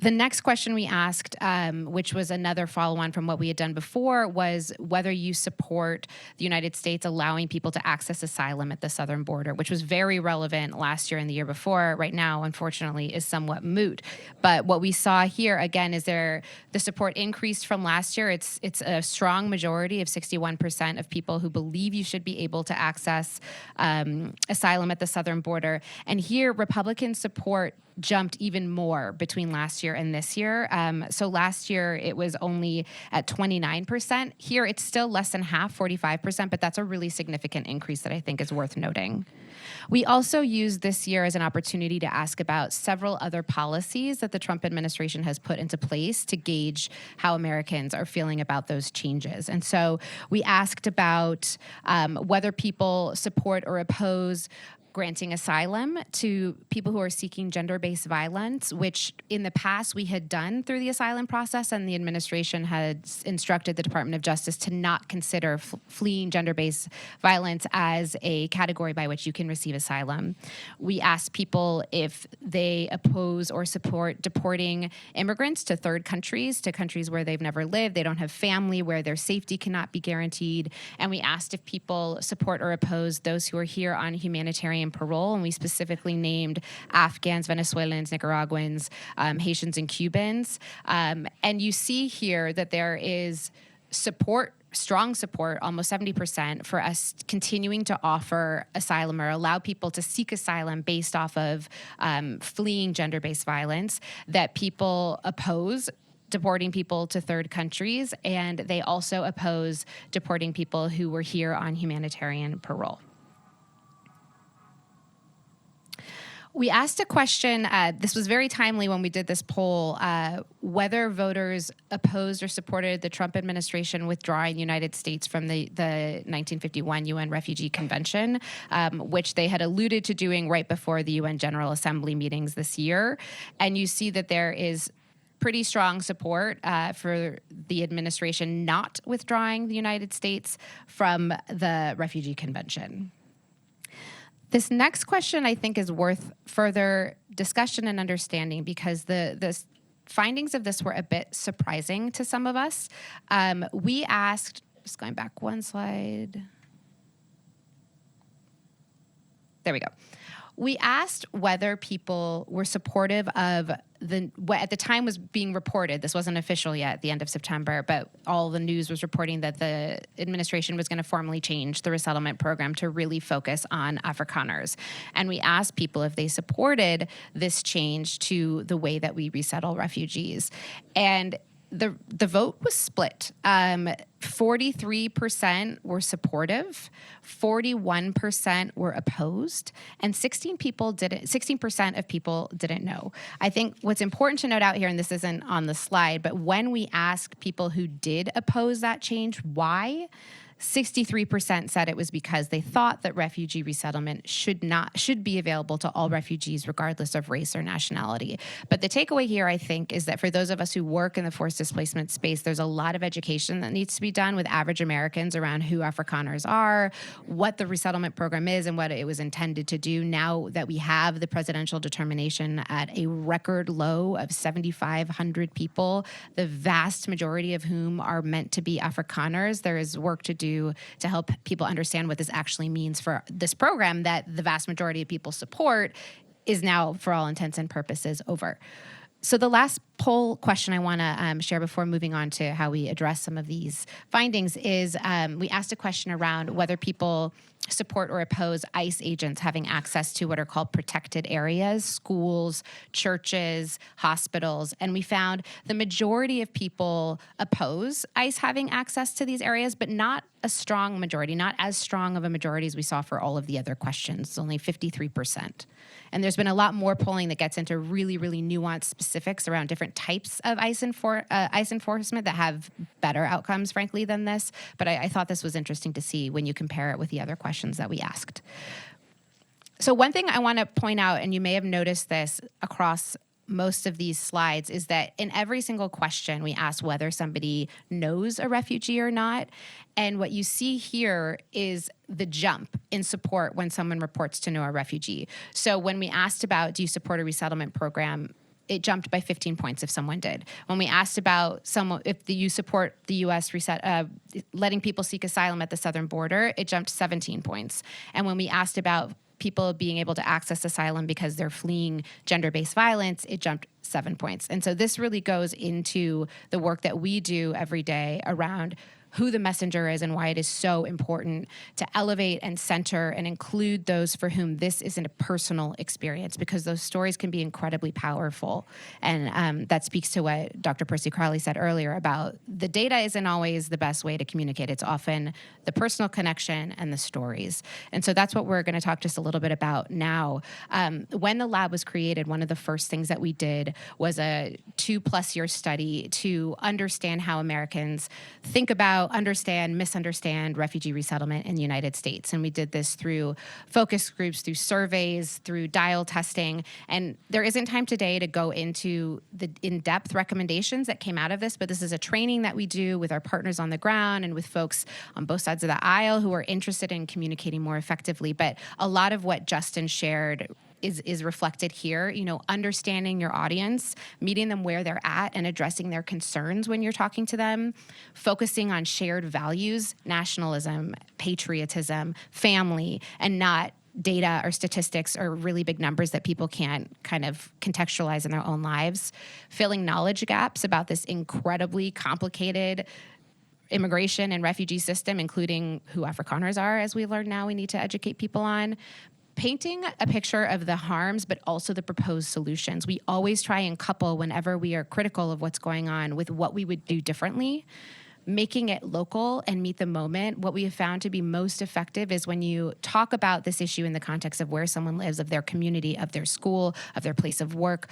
The next question we asked, which was another follow-on from what we had done before, was whether you support the United States allowing people to access asylum at the southern border, which was very relevant last year and the year before. Right now, unfortunately, is somewhat moot. But what we saw here, again, is the support increased from last year. It's a strong majority of 61% of people who believe you should be able to access asylum at the southern border. And here, Republican support jumped even more between last year and this year. So last year, it was only at 29%. Here, it's still less than half, 45%, but that's a really significant increase that I think is worth noting. We also used this year as an opportunity to ask about several other policies that the Trump administration has put into place to gauge how Americans are feeling about those changes. And so we asked about whether people support or oppose granting asylum to people who are seeking gender-based violence, which in the past we had done through the asylum process, and the administration had instructed the Department of Justice to not consider fleeing gender-based violence as a category by which you can receive asylum. We asked people if they oppose or support deporting immigrants to third countries, to countries where they've never lived, they don't have family, where their safety cannot be guaranteed. And we asked if people support or oppose those who are here on humanitarian parole, and we specifically named Afghans, Venezuelans, Nicaraguans, Haitians, and Cubans. And you see here that there is support, strong support, almost 70%, for us continuing to offer asylum or allow people to seek asylum based off of fleeing gender-based violence, that people oppose deporting people to third countries, and they also oppose deporting people who were here on humanitarian parole. We asked a question, this was very timely when we did this poll, whether voters opposed or supported the Trump administration withdrawing the United States from the 1951 UN Refugee Convention, which they had alluded to doing right before the UN General Assembly meetings this year. And you see that there is pretty strong support for the administration not withdrawing the United States from the Refugee Convention. This next question, I think, is worth further discussion and understanding, because the findings of this were a bit surprising to some of us. We asked, just going back one slide. There we go. We asked whether people were supportive of what at the time was being reported. This wasn't official yet at the end of September, but all the news was reporting that the administration was going to formally change the resettlement program to really focus on Afrikaners. And we asked people if they supported this change to the way that we resettle refugees. And the vote was split. 43% were supportive, 41% were opposed, and 16% of people didn't know. I think what's important to note out here, and this isn't on the slide, but when we asked people who did oppose that change why, 63% said it was because they thought that refugee resettlement should be available to all refugees regardless of race or nationality. But the takeaway here, I think, is that for those of us who work in the forced displacement space, there's a lot of education that needs to be done with average Americans around who Afrikaners are, what the resettlement program is, and what it was intended to do. Now that we have the presidential determination at a record low of 7,500 people, the vast majority of whom are meant to be Afrikaners, there is work to do to help people understand what this actually means for this program that the vast majority of people support is now, for all intents and purposes, over. So the last poll question I want to share before moving on to how we address some of these findings is we asked a question around whether people support or oppose ICE agents having access to what are called protected areas, schools, churches, hospitals, and we found the majority of people oppose ICE having access to these areas, but not a strong majority, not as strong of a majority as we saw for all of the other questions, only 53%. And there's been a lot more polling that gets into really, really nuanced specifics around different types of ICE enforcement that have better outcomes, frankly, than this. But I thought this was interesting to see when you compare it with the other questions that we asked. So one thing I want to point out, and you may have noticed this across most of these slides, is that in every single question we ask whether somebody knows a refugee or not. And what you see here is the jump in support when someone reports to know a refugee. So when we asked about, do you support a resettlement program, it jumped by 15 points if someone did. When we asked about you support the U.S. letting people seek asylum at the southern border, it jumped 17 points. And when we asked about people being able to access asylum because they're fleeing gender-based violence, it jumped 7 points. And so this really goes into the work that we do every day around who the messenger is and why it is so important to elevate and center and include those for whom this isn't a personal experience, because those stories can be incredibly powerful. And that speaks to what Dr. Percy Crowley said earlier about the data isn't always the best way to communicate. It's often the personal connection and the stories. And so that's what we're going to talk just a little bit about now. When the lab was created, one of the first things that we did was a 2+ year study to understand how Americans think about, understand, misunderstand refugee resettlement in the United States. And we did this through focus groups, through surveys, through dial testing. And there isn't time today to go into the in-depth recommendations that came out of this, but this is a training that we do with our partners on the ground and with folks on both sides of the aisle who are interested in communicating more effectively. But a lot of what Justin shared is reflected here, understanding your audience, meeting them where they're at and addressing their concerns when you're talking to them, focusing on shared values, nationalism, patriotism, family, and not data or statistics or really big numbers that people can't kind of contextualize in their own lives, filling knowledge gaps about this incredibly complicated immigration and refugee system, including who Afrikaners are, as we learn now we need to educate people on, painting a picture of the harms, but also the proposed solutions. We always try and couple whenever we are critical of what's going on with what we would do differently, making it local and meet the moment. What we have found to be most effective is when you talk about this issue in the context of where someone lives, of their community, of their school, of their place of work,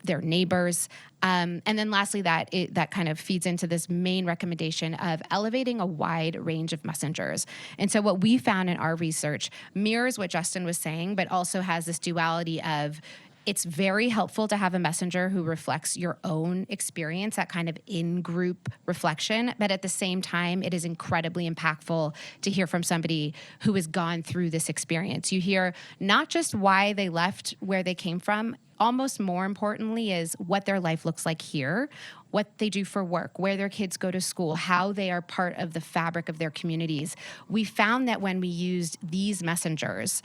their neighbors. And then lastly, that kind of feeds into this main recommendation of elevating a wide range of messengers. And so what we found in our research mirrors what Justin was saying, but also has this duality of it's very helpful to have a messenger who reflects your own experience, that kind of in-group reflection. But at the same time, it is incredibly impactful to hear from somebody who has gone through this experience. You hear not just why they left where they came from, almost more importantly is what their life looks like here, what they do for work, where their kids go to school, how they are part of the fabric of their communities. We found that when we used these messengers,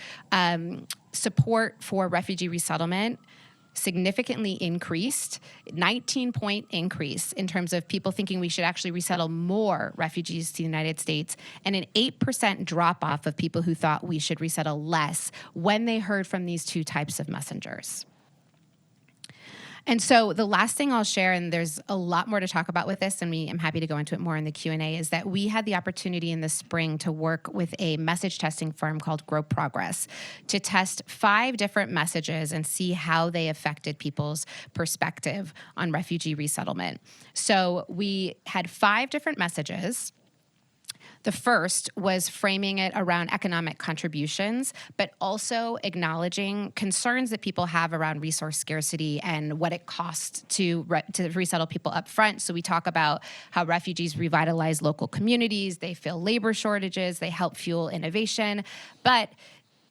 support for refugee resettlement significantly increased, 19-point increase in terms of people thinking we should actually resettle more refugees to the United States, and an 8% drop-off of people who thought we should resettle less when they heard from these two types of messengers. And so the last thing I'll share, and there's a lot more to talk about with this, and I'm happy to go into it more in the Q&A, is that we had the opportunity in the spring to work with a message testing firm called Grow Progress to test 5 different messages and see how they affected people's perspective on refugee resettlement. So we had 5 different messages. The first was framing it around economic contributions, but also acknowledging concerns that people have around resource scarcity and what it costs to resettle people up front. So we talk about how refugees revitalize local communities, they fill labor shortages, they help fuel innovation, but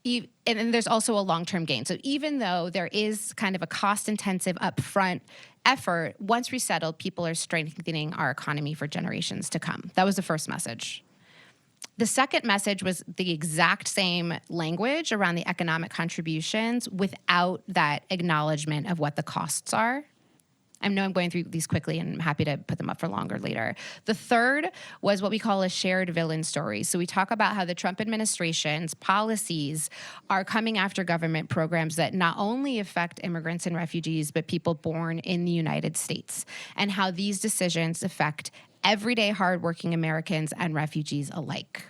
and there's also a long-term gain. So even though there is kind of a cost-intensive upfront effort, once resettled, people are strengthening our economy for generations to come. That was the first message. The second message was the exact same language around the economic contributions without that acknowledgement of what the costs are. I know I'm going through these quickly, and I'm happy to put them up for longer later. The third was what we call a shared villain story. So we talk about how the Trump administration's policies are coming after government programs that not only affect immigrants and refugees, but people born in the United States, and how these decisions affect everyday hardworking Americans and refugees alike.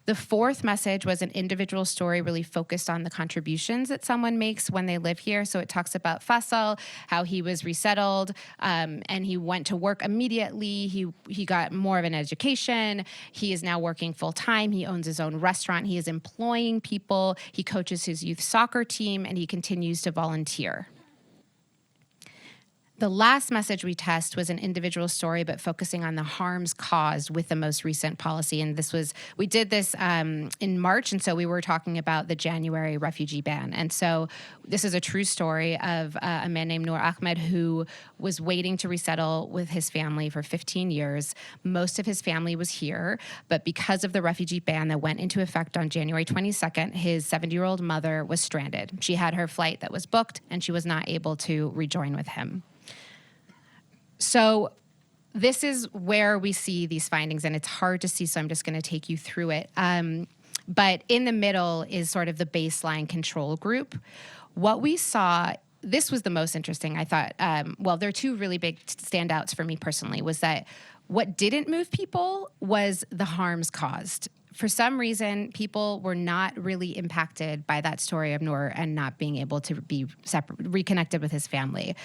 The fourth message was an individual story really focused on the contributions that someone makes when they live here. So it talks about Faisal, how he was resettled, and he went to work immediately. He got more of an education. He is now working full time. He owns his own restaurant. He is employing people. He coaches his youth soccer team, and he continues to volunteer. The last message we test was an individual story, but focusing on the harms caused with the most recent policy. And we did this in March, and so we were talking about the January refugee ban. And so this is a true story of a man named Noor Ahmed who was waiting to resettle with his family for 15 years. Most of his family was here, but because of the refugee ban that went into effect on January 22nd, his 70-year-old mother was stranded. She had her flight that was booked, and she was not able to rejoin with him. So this is where we see these findings, and it's hard to see, so I'm just going to take you through it. But in the middle is sort of the baseline control group. What we saw, this was the most interesting, I thought. There are 2 really big standouts for me personally, was that what didn't move people was the harms caused. For some reason, people were not really impacted by that story of Noor and not being able to be reconnected with his family.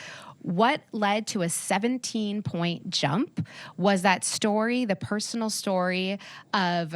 What led to a 17-point jump was that story, the personal story of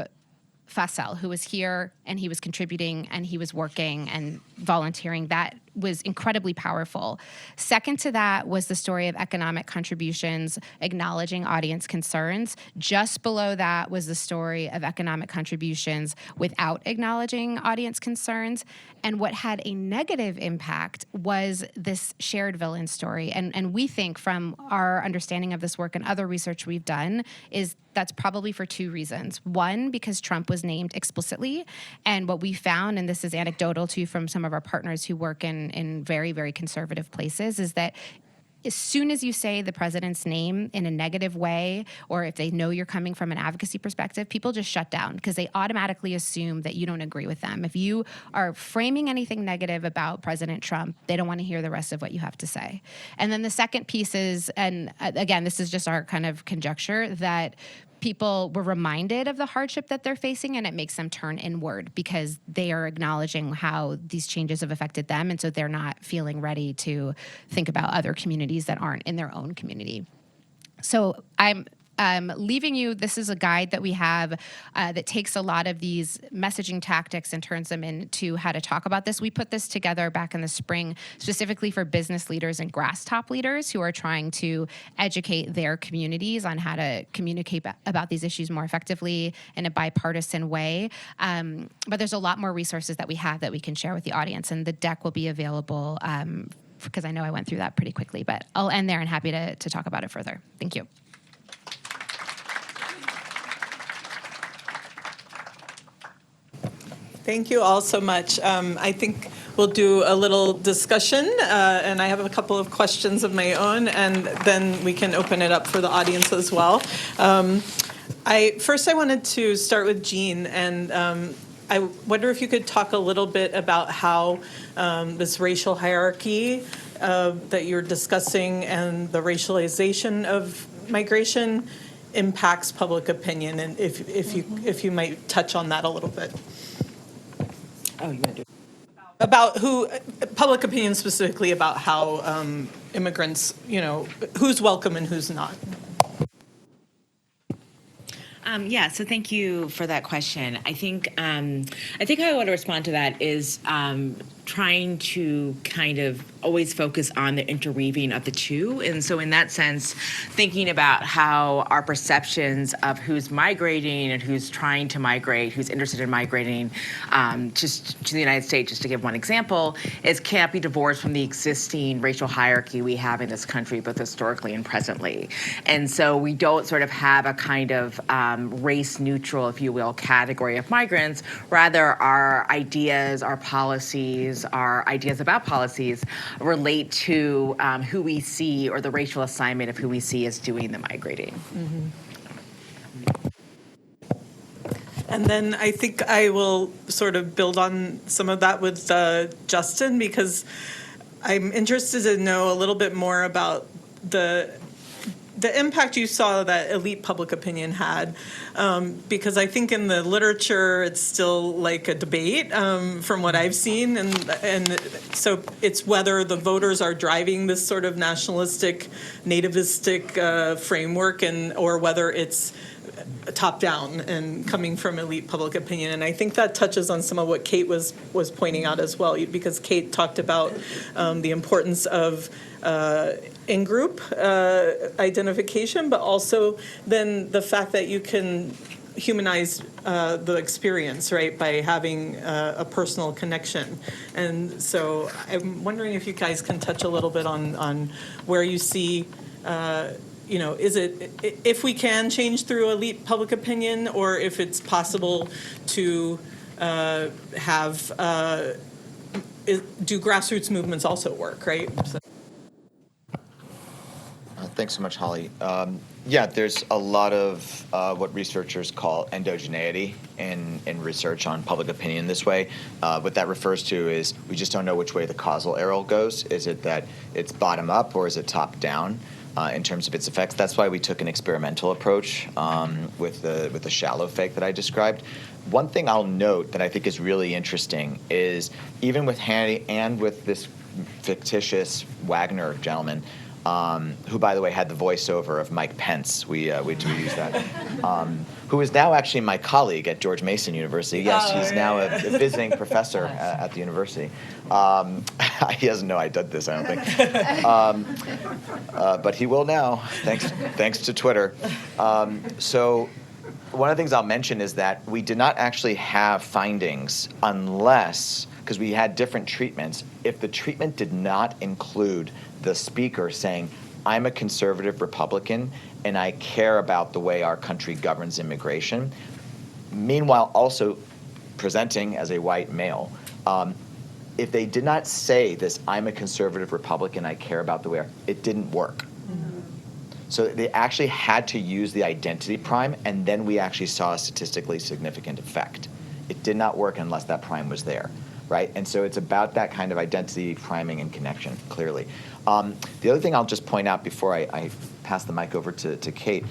Faisal, who was here and he was contributing and he was working and volunteering. That was incredibly powerful. Second to that was the story of economic contributions, acknowledging audience concerns. Just below that was the story of economic contributions without acknowledging audience concerns. And what had a negative impact was this shared villain story. And we think from our understanding of this work and other research we've done is that's probably for 2 reasons. One, because Trump was named explicitly. And what we found, and this is anecdotal too from some of our partners who work in very, very conservative places, is that as soon as you say the president's name in a negative way, or if they know you're coming from an advocacy perspective, people just shut down because they automatically assume that you don't agree with them. If you are framing anything negative about President Trump, they don't want to hear the rest of what you have to say. And then the second piece is, and again, this is just our kind of conjecture, that people were reminded of the hardship that they're facing, and it makes them turn inward because they are acknowledging how these changes have affected them, and so they're not feeling ready to think about other communities that aren't in their own community. So I'm leaving you, this is a guide that we have that takes a lot of these messaging tactics and turns them into how to talk about this. We put this together back in the spring specifically for business leaders and grass top leaders who are trying to educate their communities on how to communicate about these issues more effectively in a bipartisan way. But there's a lot more resources that we have that we can share with the audience, and the deck will be available because I know I went through that pretty quickly, but I'll end there and happy to talk about it further. Thank you. Thank you all so much. I think we'll do a little discussion, and I have a couple of questions of my own, and then we can open it up for the audience as well. I wanted to start with Jean, and I wonder if you could talk a little bit about how this racial hierarchy that you're discussing and the racialization of migration impacts public opinion, and if you might touch on that a little bit. Oh, you want to do it? About public opinion specifically about how immigrants, who's welcome and who's not. So thank you for that question. I think how I want to respond to that is trying to kind of always focus on the interweaving of the two. And so in that sense, thinking about how our perceptions of who's migrating and who's trying to migrate, who's interested in migrating just to the United States, just to give one example, can't be divorced from the existing racial hierarchy we have in this country, both historically and presently. And so we don't sort of have a kind of race neutral, if you will, category of migrants. Rather, our ideas, our policies, our ideas about policies relate to who we see, or the racial assignment of who we see as doing the migrating. Mm-hmm. And then I think I will sort of build on some of that with Justin, because I'm interested to know a little bit more about the impact you saw that elite public opinion had, because I think in the literature it's still like a debate from what I've seen, and so it's whether the voters are driving this sort of nationalistic, nativistic framework, or whether it's top down and coming from elite public opinion. And I think that touches on some of what Kate was pointing out as well, because Kate talked about the importance of in-group identification, but also then the fact that you can humanize the experience, right, by having a personal connection. And so I'm wondering if you guys can touch a little bit on where you see, is it, if we can change through elite public opinion, or if it's possible to have, do grassroots movements also work, right? So. Thanks so much, Holly. There's a lot of what researchers call endogeneity in research on public opinion this way. What that refers to is we just don't know which way the causal arrow goes. Is it that it's bottom up, or is it top down in terms of its effects? That's why we took an experimental approach with the shallow fake that I described. One thing I'll note that I think is really interesting is even with Hannity and with this fictitious Wagner gentleman, who, by the way, had the voiceover of Mike Pence. We use that. Who is now actually my colleague at George Mason University. Yes, he's now a visiting professor at the university. He doesn't know I did this, I don't think. But he will now, thanks to Twitter. So one of the things I'll mention is that we did not actually have findings unless, because we had different treatments, if the treatment did not include the speaker saying, I'm a conservative Republican and I care about the way our country governs immigration, meanwhile also presenting as a white male. If they did not say this, I'm a conservative Republican, I care about the way, it didn't work. Mm-hmm. So they actually had to use the identity prime, and then we actually saw a statistically significant effect. It did not work unless that prime was there. Right? And so it's about that kind of identity priming and connection, clearly. The other thing I'll just point out before I pass the mic over to Kate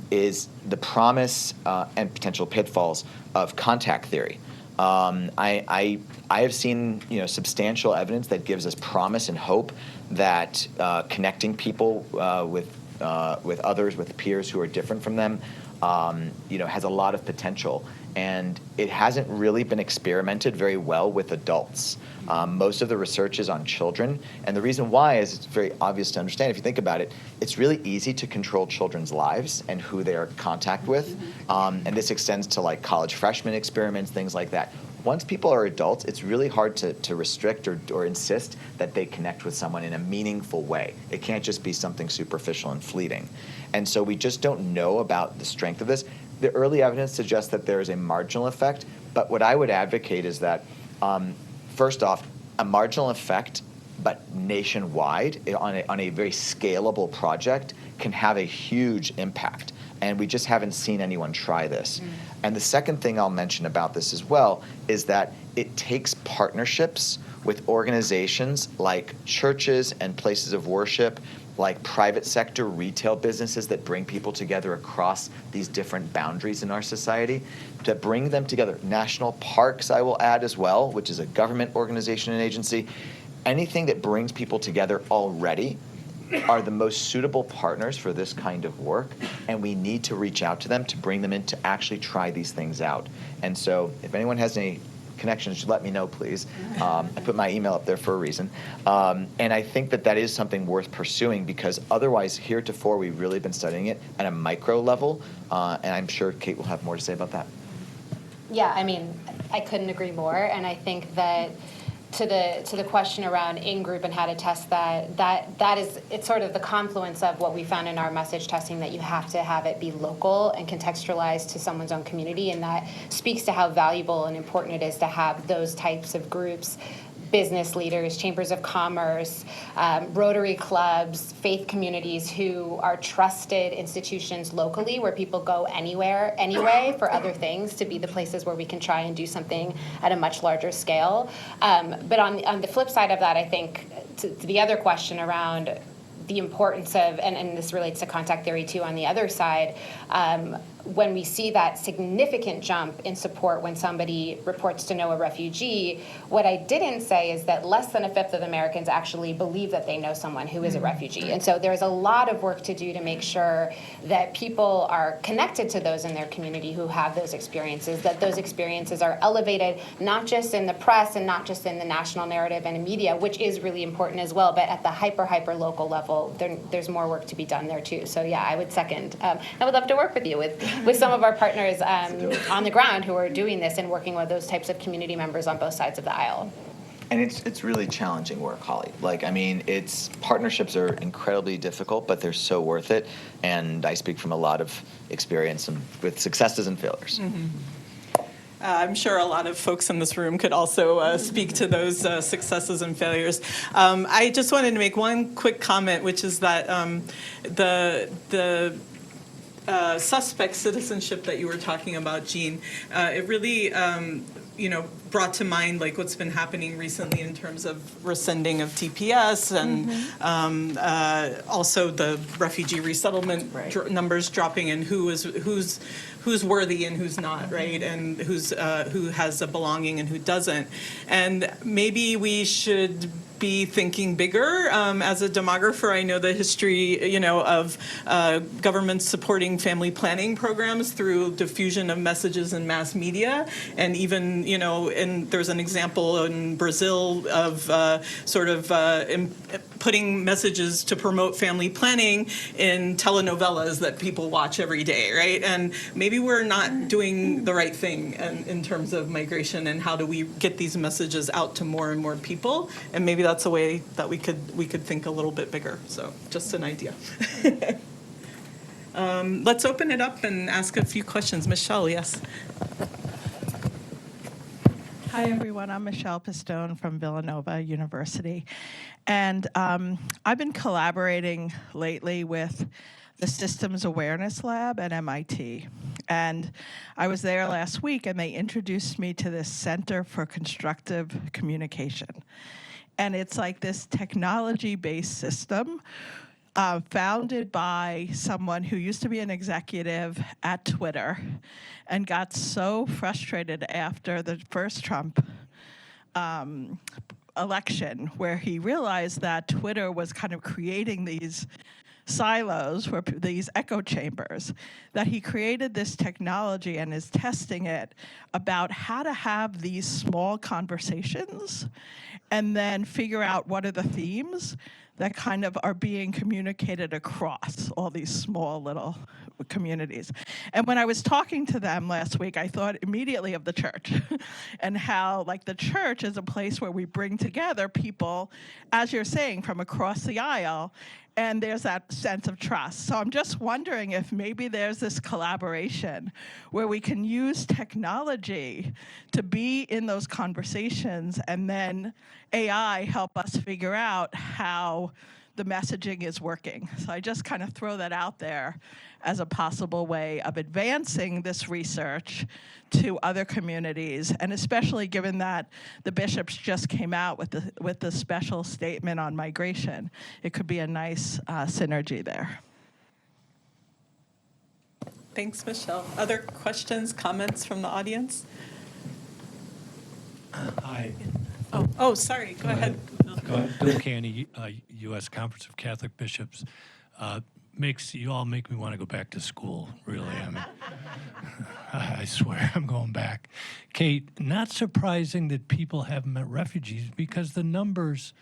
is the promise and potential pitfalls of contact theory. I have seen substantial evidence that gives us promise and hope that connecting people others, with peers who are different from them, has a lot of potential. And it hasn't really been experimented very well with adults. Most of the research is on children. And the reason why is it's very obvious to understand. If you think about it, it's really easy to control children's lives and who they are in contact with. And this extends to like college freshman experiments, things like that. Once people are adults, it's really hard to restrict or insist that they connect with someone in a meaningful way. It can't just be something superficial and fleeting. And so we just don't know about the strength of this. The early evidence suggests that there is a marginal effect, but what I would advocate is that, first off, a marginal effect, but nationwide, on a very scalable project, can have a huge impact. And we just haven't seen anyone try this. And the second thing I'll mention about this as well is that it takes partnerships with organizations like churches and places of worship, like private sector retail businesses that bring people together across these different boundaries in our society, to bring them together. National parks, I will add as well, which is a government organization and agency. Anything that brings people together already are the most suitable partners for this kind of work, and we need to reach out to them to bring them in to actually try these things out. And so if anyone has any connections, let me know, please. I put my email up there for a reason. And I think that is something worth pursuing, because otherwise, heretofore, we've really been studying it at a micro level, and I'm sure Kate will have more to say about that. Yeah, I mean, I couldn't agree more, and I think that to the question around in-group and how to test that is, it's sort of the confluence of what we found in our message testing, that you have to have it be local and contextualized to someone's own community, and that speaks to how valuable and important it is to have those types of groups, business leaders, chambers of commerce, Rotary clubs, faith communities, who are trusted institutions locally where people go anyway for other things, to be the places where we can try and do something at a much larger scale. But on the flip side of that, I think to the other question around the importance of, and this relates to contact theory too on the other side, when we see that significant jump in support when somebody reports to know a refugee, what I didn't say is that less than a fifth of Americans actually believe that they know someone who is a refugee. And so there's a lot of work to do to make sure that people are connected to those in their community who have those experiences, that those experiences are elevated, not just in the press and not just in the national narrative and media, which is really important as well, but at the hyper local level, there's more work to be done there too. So yeah, I would second. I would love to work with you with some of our partners on the ground who are doing this and working with those types of community members on both sides of the aisle. And it's really challenging work, Holly. Partnerships are incredibly difficult, but they're so worth it. And I speak from a lot of experience and with successes and failures. Mm-hmm. I'm sure a lot of folks in this room could also speak to those successes and failures. I just wanted to make one quick comment, which is that the suspect citizenship that you were talking about, Jean, it really brought to mind like what's been happening recently in terms of rescinding of TPS and also the refugee resettlement numbers dropping, and who's worthy and who's not, right? And who has a belonging and who doesn't. And maybe we should be thinking bigger. As a demographer, I know the history, of governments supporting family planning programs through diffusion of messages in mass media, and even, and there's an example in Brazil of putting messages to promote family planning in telenovelas that people watch every day, right? And maybe we're not doing the right thing in terms of migration, and how do we get these messages out to more and more people? And maybe that's a way that we could think a little bit bigger. So just an idea. Let's open it up and ask a few questions. Michelle, yes. Hi, everyone. I'm Michelle Pistone from Villanova University. And I've been collaborating lately with the Systems Awareness Lab at MIT. And I was there last week, and they introduced me to this Center for Constructive Communication. And it's like this technology-based system founded by someone who used to be an executive at Twitter and got so frustrated after the first Trump election, where he realized that Twitter was kind of creating these silos, where these echo chambers, that he created this technology and is testing it about how to have these small conversations and then figure out what are the themes that kind of are being communicated across all these small little communities. And when I was talking to them last week, I thought immediately of the church and how, like, the church is a place where we bring together people, as you're saying, from across the aisle, and there's that sense of trust. So I'm just wondering if maybe there's this collaboration where we can use technology to be in those conversations, and then AI help us figure out how the messaging is working. So I just kind of throw that out there as a possible way of advancing this research to other communities, and especially given that the bishops just came out with the special statement on migration, it could be a nice synergy there. Thanks, Michelle. Other questions, comments from the audience? Hi. Oh, sorry. Go ahead. Go ahead. Bill Canny, U.S. Conference of Catholic Bishops. You all make me want to go back to school, really. I mean, I swear I'm going back. Kate, not surprising that people haven't met refugees because the numbers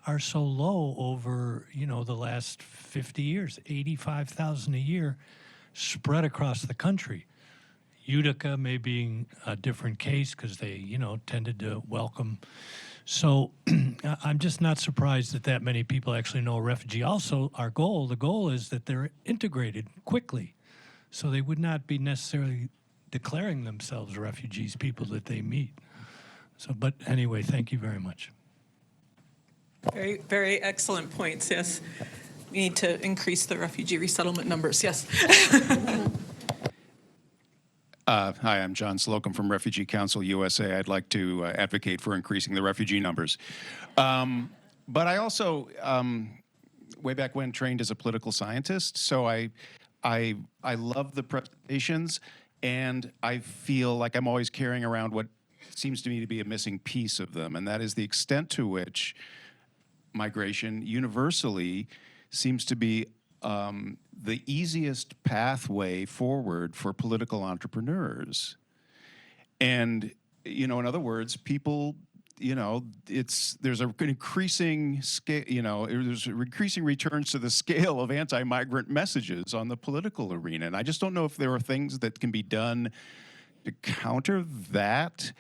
are so low over, the last 50 years, 85,000 a year spread across the country. Utica may be a different case because they, tended to welcome. So I'm just not surprised that many people actually know a refugee. Also, the goal is that they're integrated quickly. So they would not be necessarily declaring themselves refugees, people that they meet. So, but anyway, thank you very much. Very, very excellent points, yes. We need to increase the refugee resettlement numbers, yes. Hi, I'm John Slocum from Refugee Council USA. I'd like to advocate for increasing the refugee numbers. But I also, way back when, trained as a political scientist, so I love the presentations, and I feel like I'm always carrying around what seems to me to be a missing piece of them, and that is the extent to which migration universally seems to be the easiest pathway forward for political entrepreneurs. And, in other words, people, there's an increasing scale, there's increasing returns to the scale of anti-migrant messages on the political arena. And I just don't know if there are things that can be done to counter that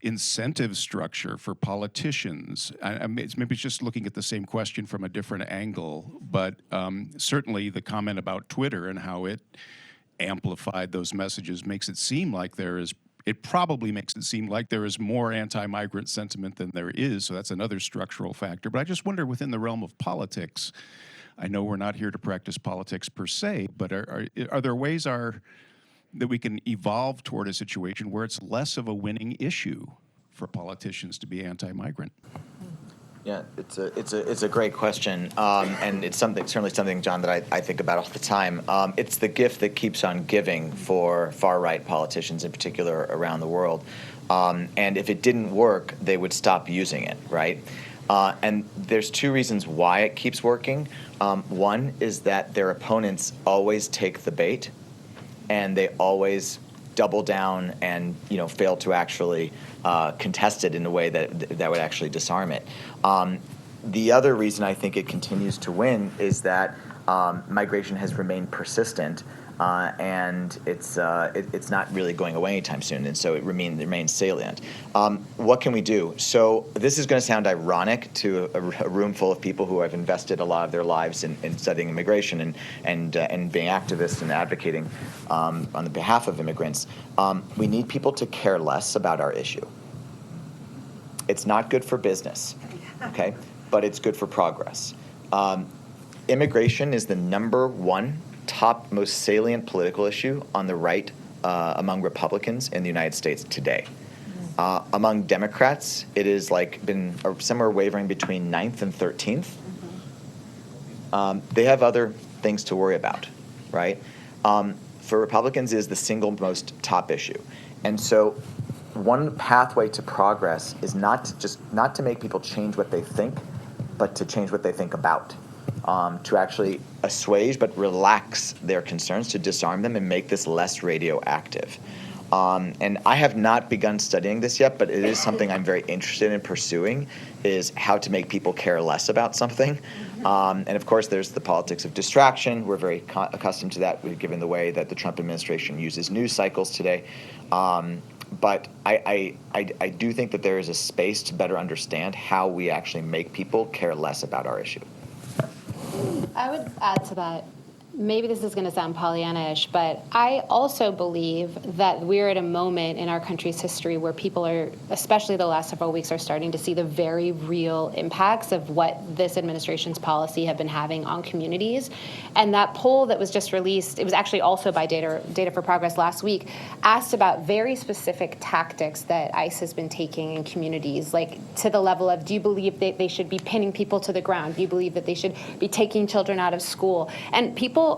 incentive structure for politicians. Maybe it's just looking at the same question from a different angle, but certainly the comment about Twitter and how it amplified those messages makes it seem like it probably makes it seem like there is more anti-migrant sentiment than there is, so that's another structural factor. But I just wonder, within the realm of politics, I know we're not here to practice politics per se, but are there ways that we can evolve toward a situation where it's less of a winning issue for politicians to be anti-migrant? Yeah, it's a great question, and it's certainly something, John, that I think about all the time. It's the gift that keeps on giving for far-right politicians, in particular, around the world. And if it didn't work, they would stop using it, right? And there's two reasons why it keeps working. One is that their opponents always take the bait, and they always double down and fail to actually contest it in a way that would actually disarm it. The other reason I think it continues to win is that migration has remained persistent, and it's not really going away anytime soon, and so it remains salient. What can we do? So this is going to sound ironic to a room full of people who have invested a lot of their lives in studying immigration and being activists and advocating on the behalf of immigrants. We need people to care less about our issue. It's not good for business, okay, but it's good for progress. Immigration is the number one top most salient political issue on the right among Republicans in the United States today. Among Democrats, it is been somewhere wavering between 9th and 13th. They have other things to worry about, right? For Republicans, it is the single most top issue. And so one pathway to progress is not to make people change what they think, but to change what they think about. to actually assuage but relax their concerns, to disarm them and make this less radioactive. And I have not begun studying this yet, but it is something I'm very interested in pursuing, is how to make people care less about something. And of course, there's the politics of distraction. We're very accustomed to that, given the way that the Trump administration uses news cycles today. But I do think that there is a space to better understand how we actually make people care less about our issue. I would add to that. Maybe this is going to sound Pollyanna-ish, but I also believe that we're at a moment in our country's history where people are, especially the last several weeks, are starting to see the very real impacts of what this administration's policy have been having on communities. And that poll that was just released, it was actually also by Data for Progress last week, asked about very specific tactics that ICE has been taking in communities, like to the level of, do you believe that they should be pinning people to the ground? Do you believe that they should be taking children out of school? And people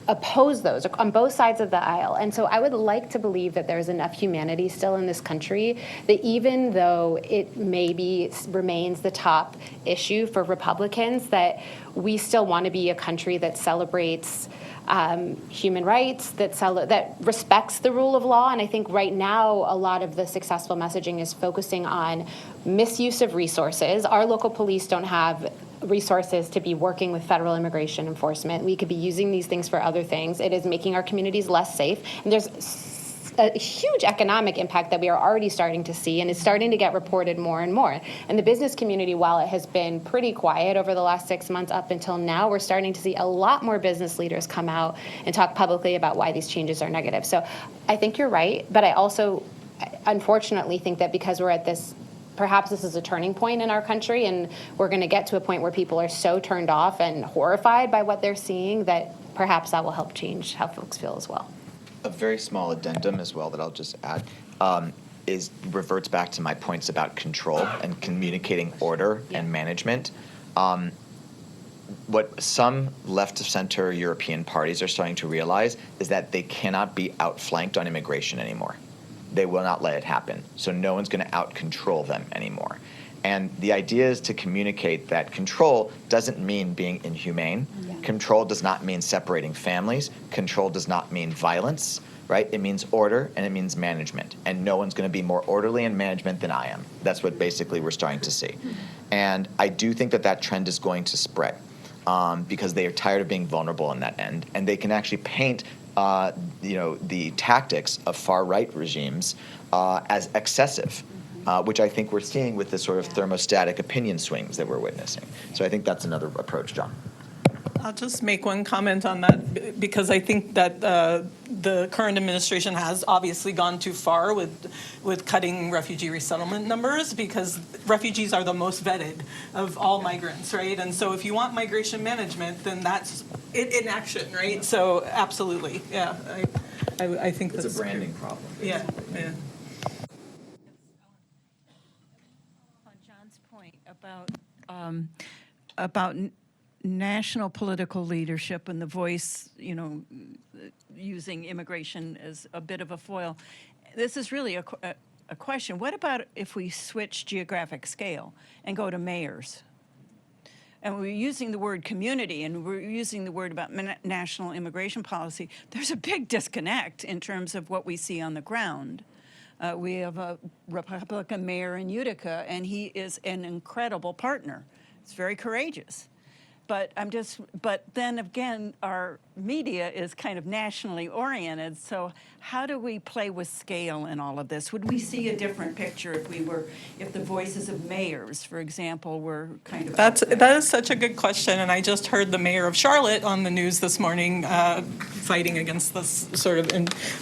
oppose those on both sides of the aisle. And so I would like to believe that there's enough humanity still in this country that even though it maybe remains the top issue for Republicans, that we still want to be a country that celebrates human rights, that respects the rule of law. And I think right now a lot of the successful messaging is focusing on misuse of resources. Our local police don't have resources to be working with federal immigration enforcement. We could be using these things for other things. It is making our communities less safe. And there's a huge economic impact that we are already starting to see, and is starting to get reported more and more. And the business community, while it has been pretty quiet over the last 6 months up until now, we're starting to see a lot more business leaders come out and talk publicly about why these changes are negative. So I think you're right, but I also unfortunately think that because we're at this, perhaps this is a turning point in our country, and we're going to get to a point where people are so turned off and horrified by what they're seeing that perhaps that will help change how folks feel as well. A very small addendum as well that I'll just add reverts back to my points about control and communicating order and management. What some left-of-center European parties are starting to realize is that they cannot be outflanked on immigration anymore. They will not let it happen. So no one's going to out-control them anymore. And the idea is to communicate that control doesn't mean being inhumane. Yeah. Control does not mean separating families. Control does not mean violence, right? It means order and it means management. And no one's going to be more orderly in management than I am. That's what basically we're starting to see. And I do think that that trend is going to spread because they are tired of being vulnerable in that end. And they can actually paint the tactics of far-right regimes as excessive. Which I think we're seeing with the sort of thermostatic opinion swings that we're witnessing. So I think that's another approach, John. I'll just make one comment on that, because I think that the current administration has obviously gone too far with cutting refugee resettlement numbers, because refugees are the most vetted of all migrants, right? And so if you want migration management, then that's it in action, right? So absolutely, yeah. I think it's a branding problem. Yeah. About national political leadership and the voice, using immigration as a bit of a foil. This is really a question. What about if we switch geographic scale and go to mayors? And we're using the word community, and we're using the word about national immigration policy. There's a big disconnect in terms of what we see on the ground. We have a Republican mayor in Utica, and he is an incredible partner. It's very courageous. But then again, our media is kind of nationally oriented. So how do we play with scale in all of this? Would we see a different picture if the voices of mayors, for example, were kind of? That is such a good question, and I just heard the mayor of Charlotte on the news this morning fighting against this sort of.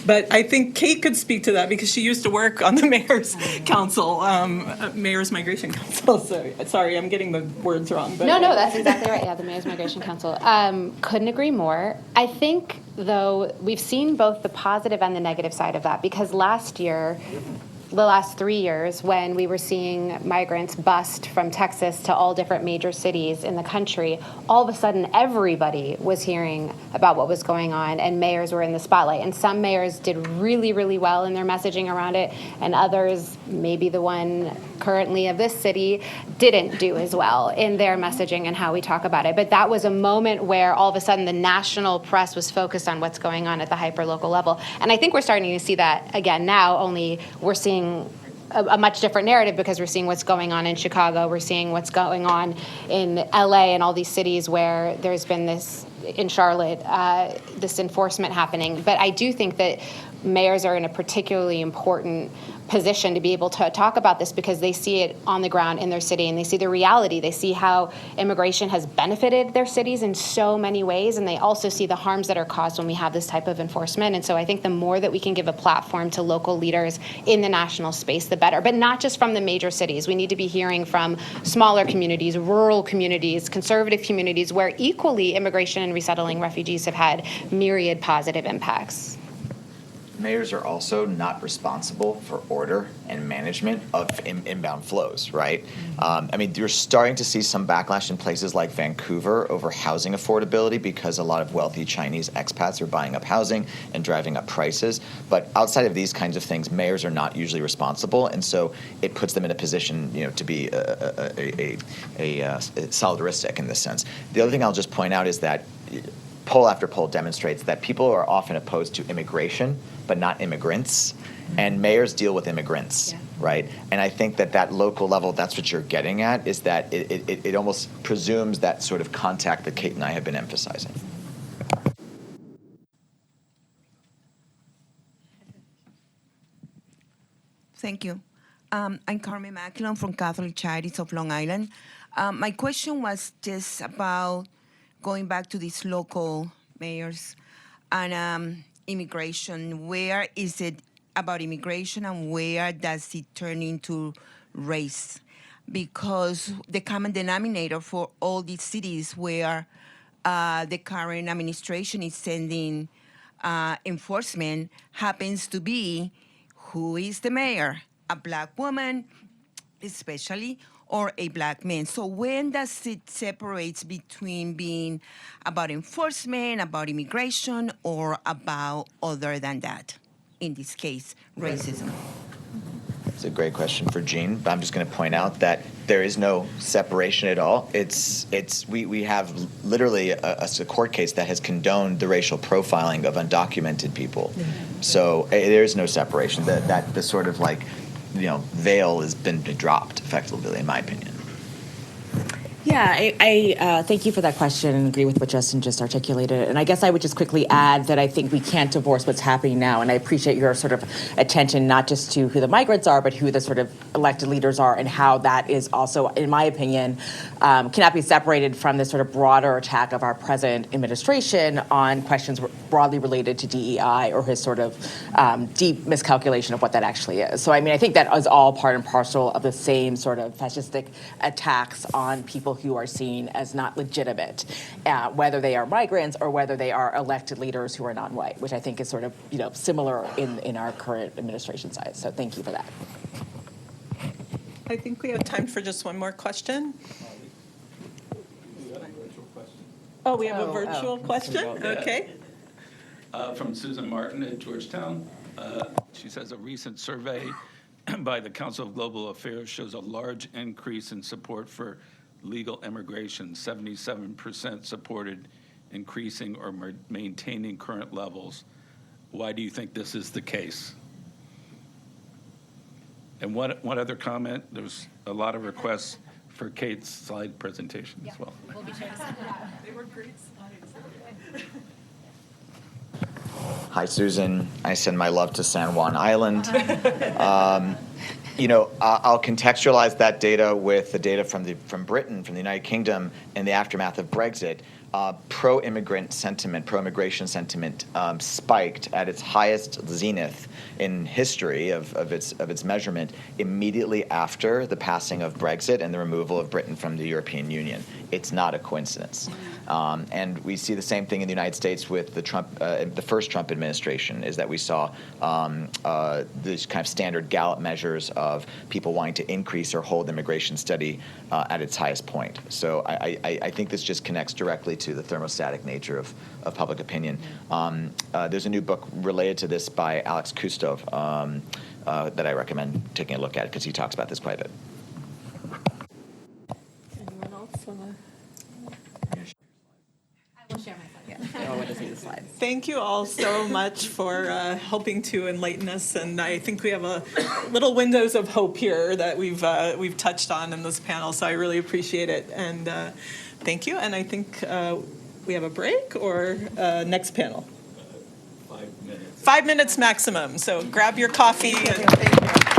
But I think Kate could speak to that because she used to work on the mayor's council, mayor's migration council. So sorry, I'm getting the words wrong. But no, that's exactly right. Yeah, the Mayor's Migration Council. Couldn't agree more. I think, though, we've seen both the positive and the negative side of that, because last year the last 3 years, when we were seeing migrants bust from Texas to all different major cities in the country, all of a sudden everybody was hearing about what was going on, and mayors were in the spotlight. And some mayors did really, really well in their messaging around it, and others, maybe the one currently of this city, didn't do as well in their messaging and how we talk about it. But that was a moment where all of a sudden the national press was focused on what's going on at the hyperlocal level. And I think we're starting to see that again now, only we're seeing a much different narrative because we're seeing what's going on in Chicago, we're seeing what's going on in LA and all these cities where there's been this, in Charlotte, this enforcement happening. But I do think that mayors are in a particularly important position to be able to talk about this because they see it on the ground in their city and they see the reality. They see how immigration has benefited their cities in so many ways, and they also see the harms that are caused when we have this type of enforcement. And so I think the more that we can give a platform to local leaders in the national space, the better. But not just from the major cities. We need to be hearing from smaller communities, rural communities, conservative communities, where equally immigration and resettling refugees have had myriad positive impacts. Mayors are also not responsible for order and management of inbound flows, right? I mean, you're starting to see some backlash in places like Vancouver over housing affordability because a lot of wealthy Chinese expats are buying up housing and driving up prices. But outside of these kinds of things, mayors are not usually responsible, and so it puts them in a position, to be solidaristic in this sense. The other thing I'll just point out is that poll after poll demonstrates that people are often opposed to immigration, but not immigrants. And mayors deal with immigrants, right? And I think that local level, that's what you're getting at, is that it almost presumes that sort of contact that Kate and I have been emphasizing. Thank you. I'm Carmen Macklin from Catholic Charities of Long Island. My question was just about going back to these local mayors and immigration. Where is it about immigration and where does it turn into race? Because the common denominator for all these cities where the current administration is sending enforcement happens to be who is the mayor? A black woman, especially, or a black man. So when does it separate between being about enforcement, about immigration, or about other than that? In this case, racism. It's a great question for Jean, but I'm just going to point out that there is no separation at all. We have literally a court case that has condoned the racial profiling of undocumented people. So there is no separation. That the sort of veil has been dropped effectively, in my opinion. Yeah, I thank you for that question and agree with what Justin just articulated. And I guess I would just quickly add that I think we can't divorce what's happening now. And I appreciate your sort of attention not just to who the migrants are, but who the sort of elected leaders are and how that is also, in my opinion, cannot be separated from this sort of broader attack of our present administration on questions broadly related to DEI or his sort of deep miscalculation of what that actually is. So, I mean, I think that is all part and parcel of the same sort of fascistic attacks on people who are seen as not legitimate, whether they are migrants or whether they are elected leaders who are non-white, which I think is sort of similar in our current administration size. So thank you for that. I think we have time for just one more question. Oh, we have a virtual question? Okay. From Susan Martin at Georgetown. She says a recent survey by the Council of Global Affairs shows a large increase in support for legal immigration. 77% supported increasing or maintaining current levels. Why do you think this is the case? And one other comment, there's a lot of requests for Kate's slide presentation as well. We'll be sure to send it out. They were great slides. Hi, Susan. I send my love to San Juan Island. I'll contextualize that data with the data from Britain, from the United Kingdom, in the aftermath of Brexit. Pro-immigrant sentiment, pro-immigration sentiment spiked at its highest zenith in history of its measurement immediately after the passing of Brexit and the removal of Britain from the European Union. it's not a coincidence. And we see the same thing in the United States with the first Trump administration, is that we saw these kind of standard Gallup measures of people wanting to increase or hold immigration study at its highest point. So I think this just connects directly to the thermostatic nature of public opinion. There's a new book related to this by Alex Kustov that I recommend taking a look at because he talks about this quite a bit. Anyone else want to? Thank you all so much for helping to enlighten us, and I think we have a little windows of hope here that we've touched on in this panel. So I really appreciate it, and thank you. And I think we have a break or next panel. 5 minutes. 5 minutes maximum. So grab your coffee and thank you.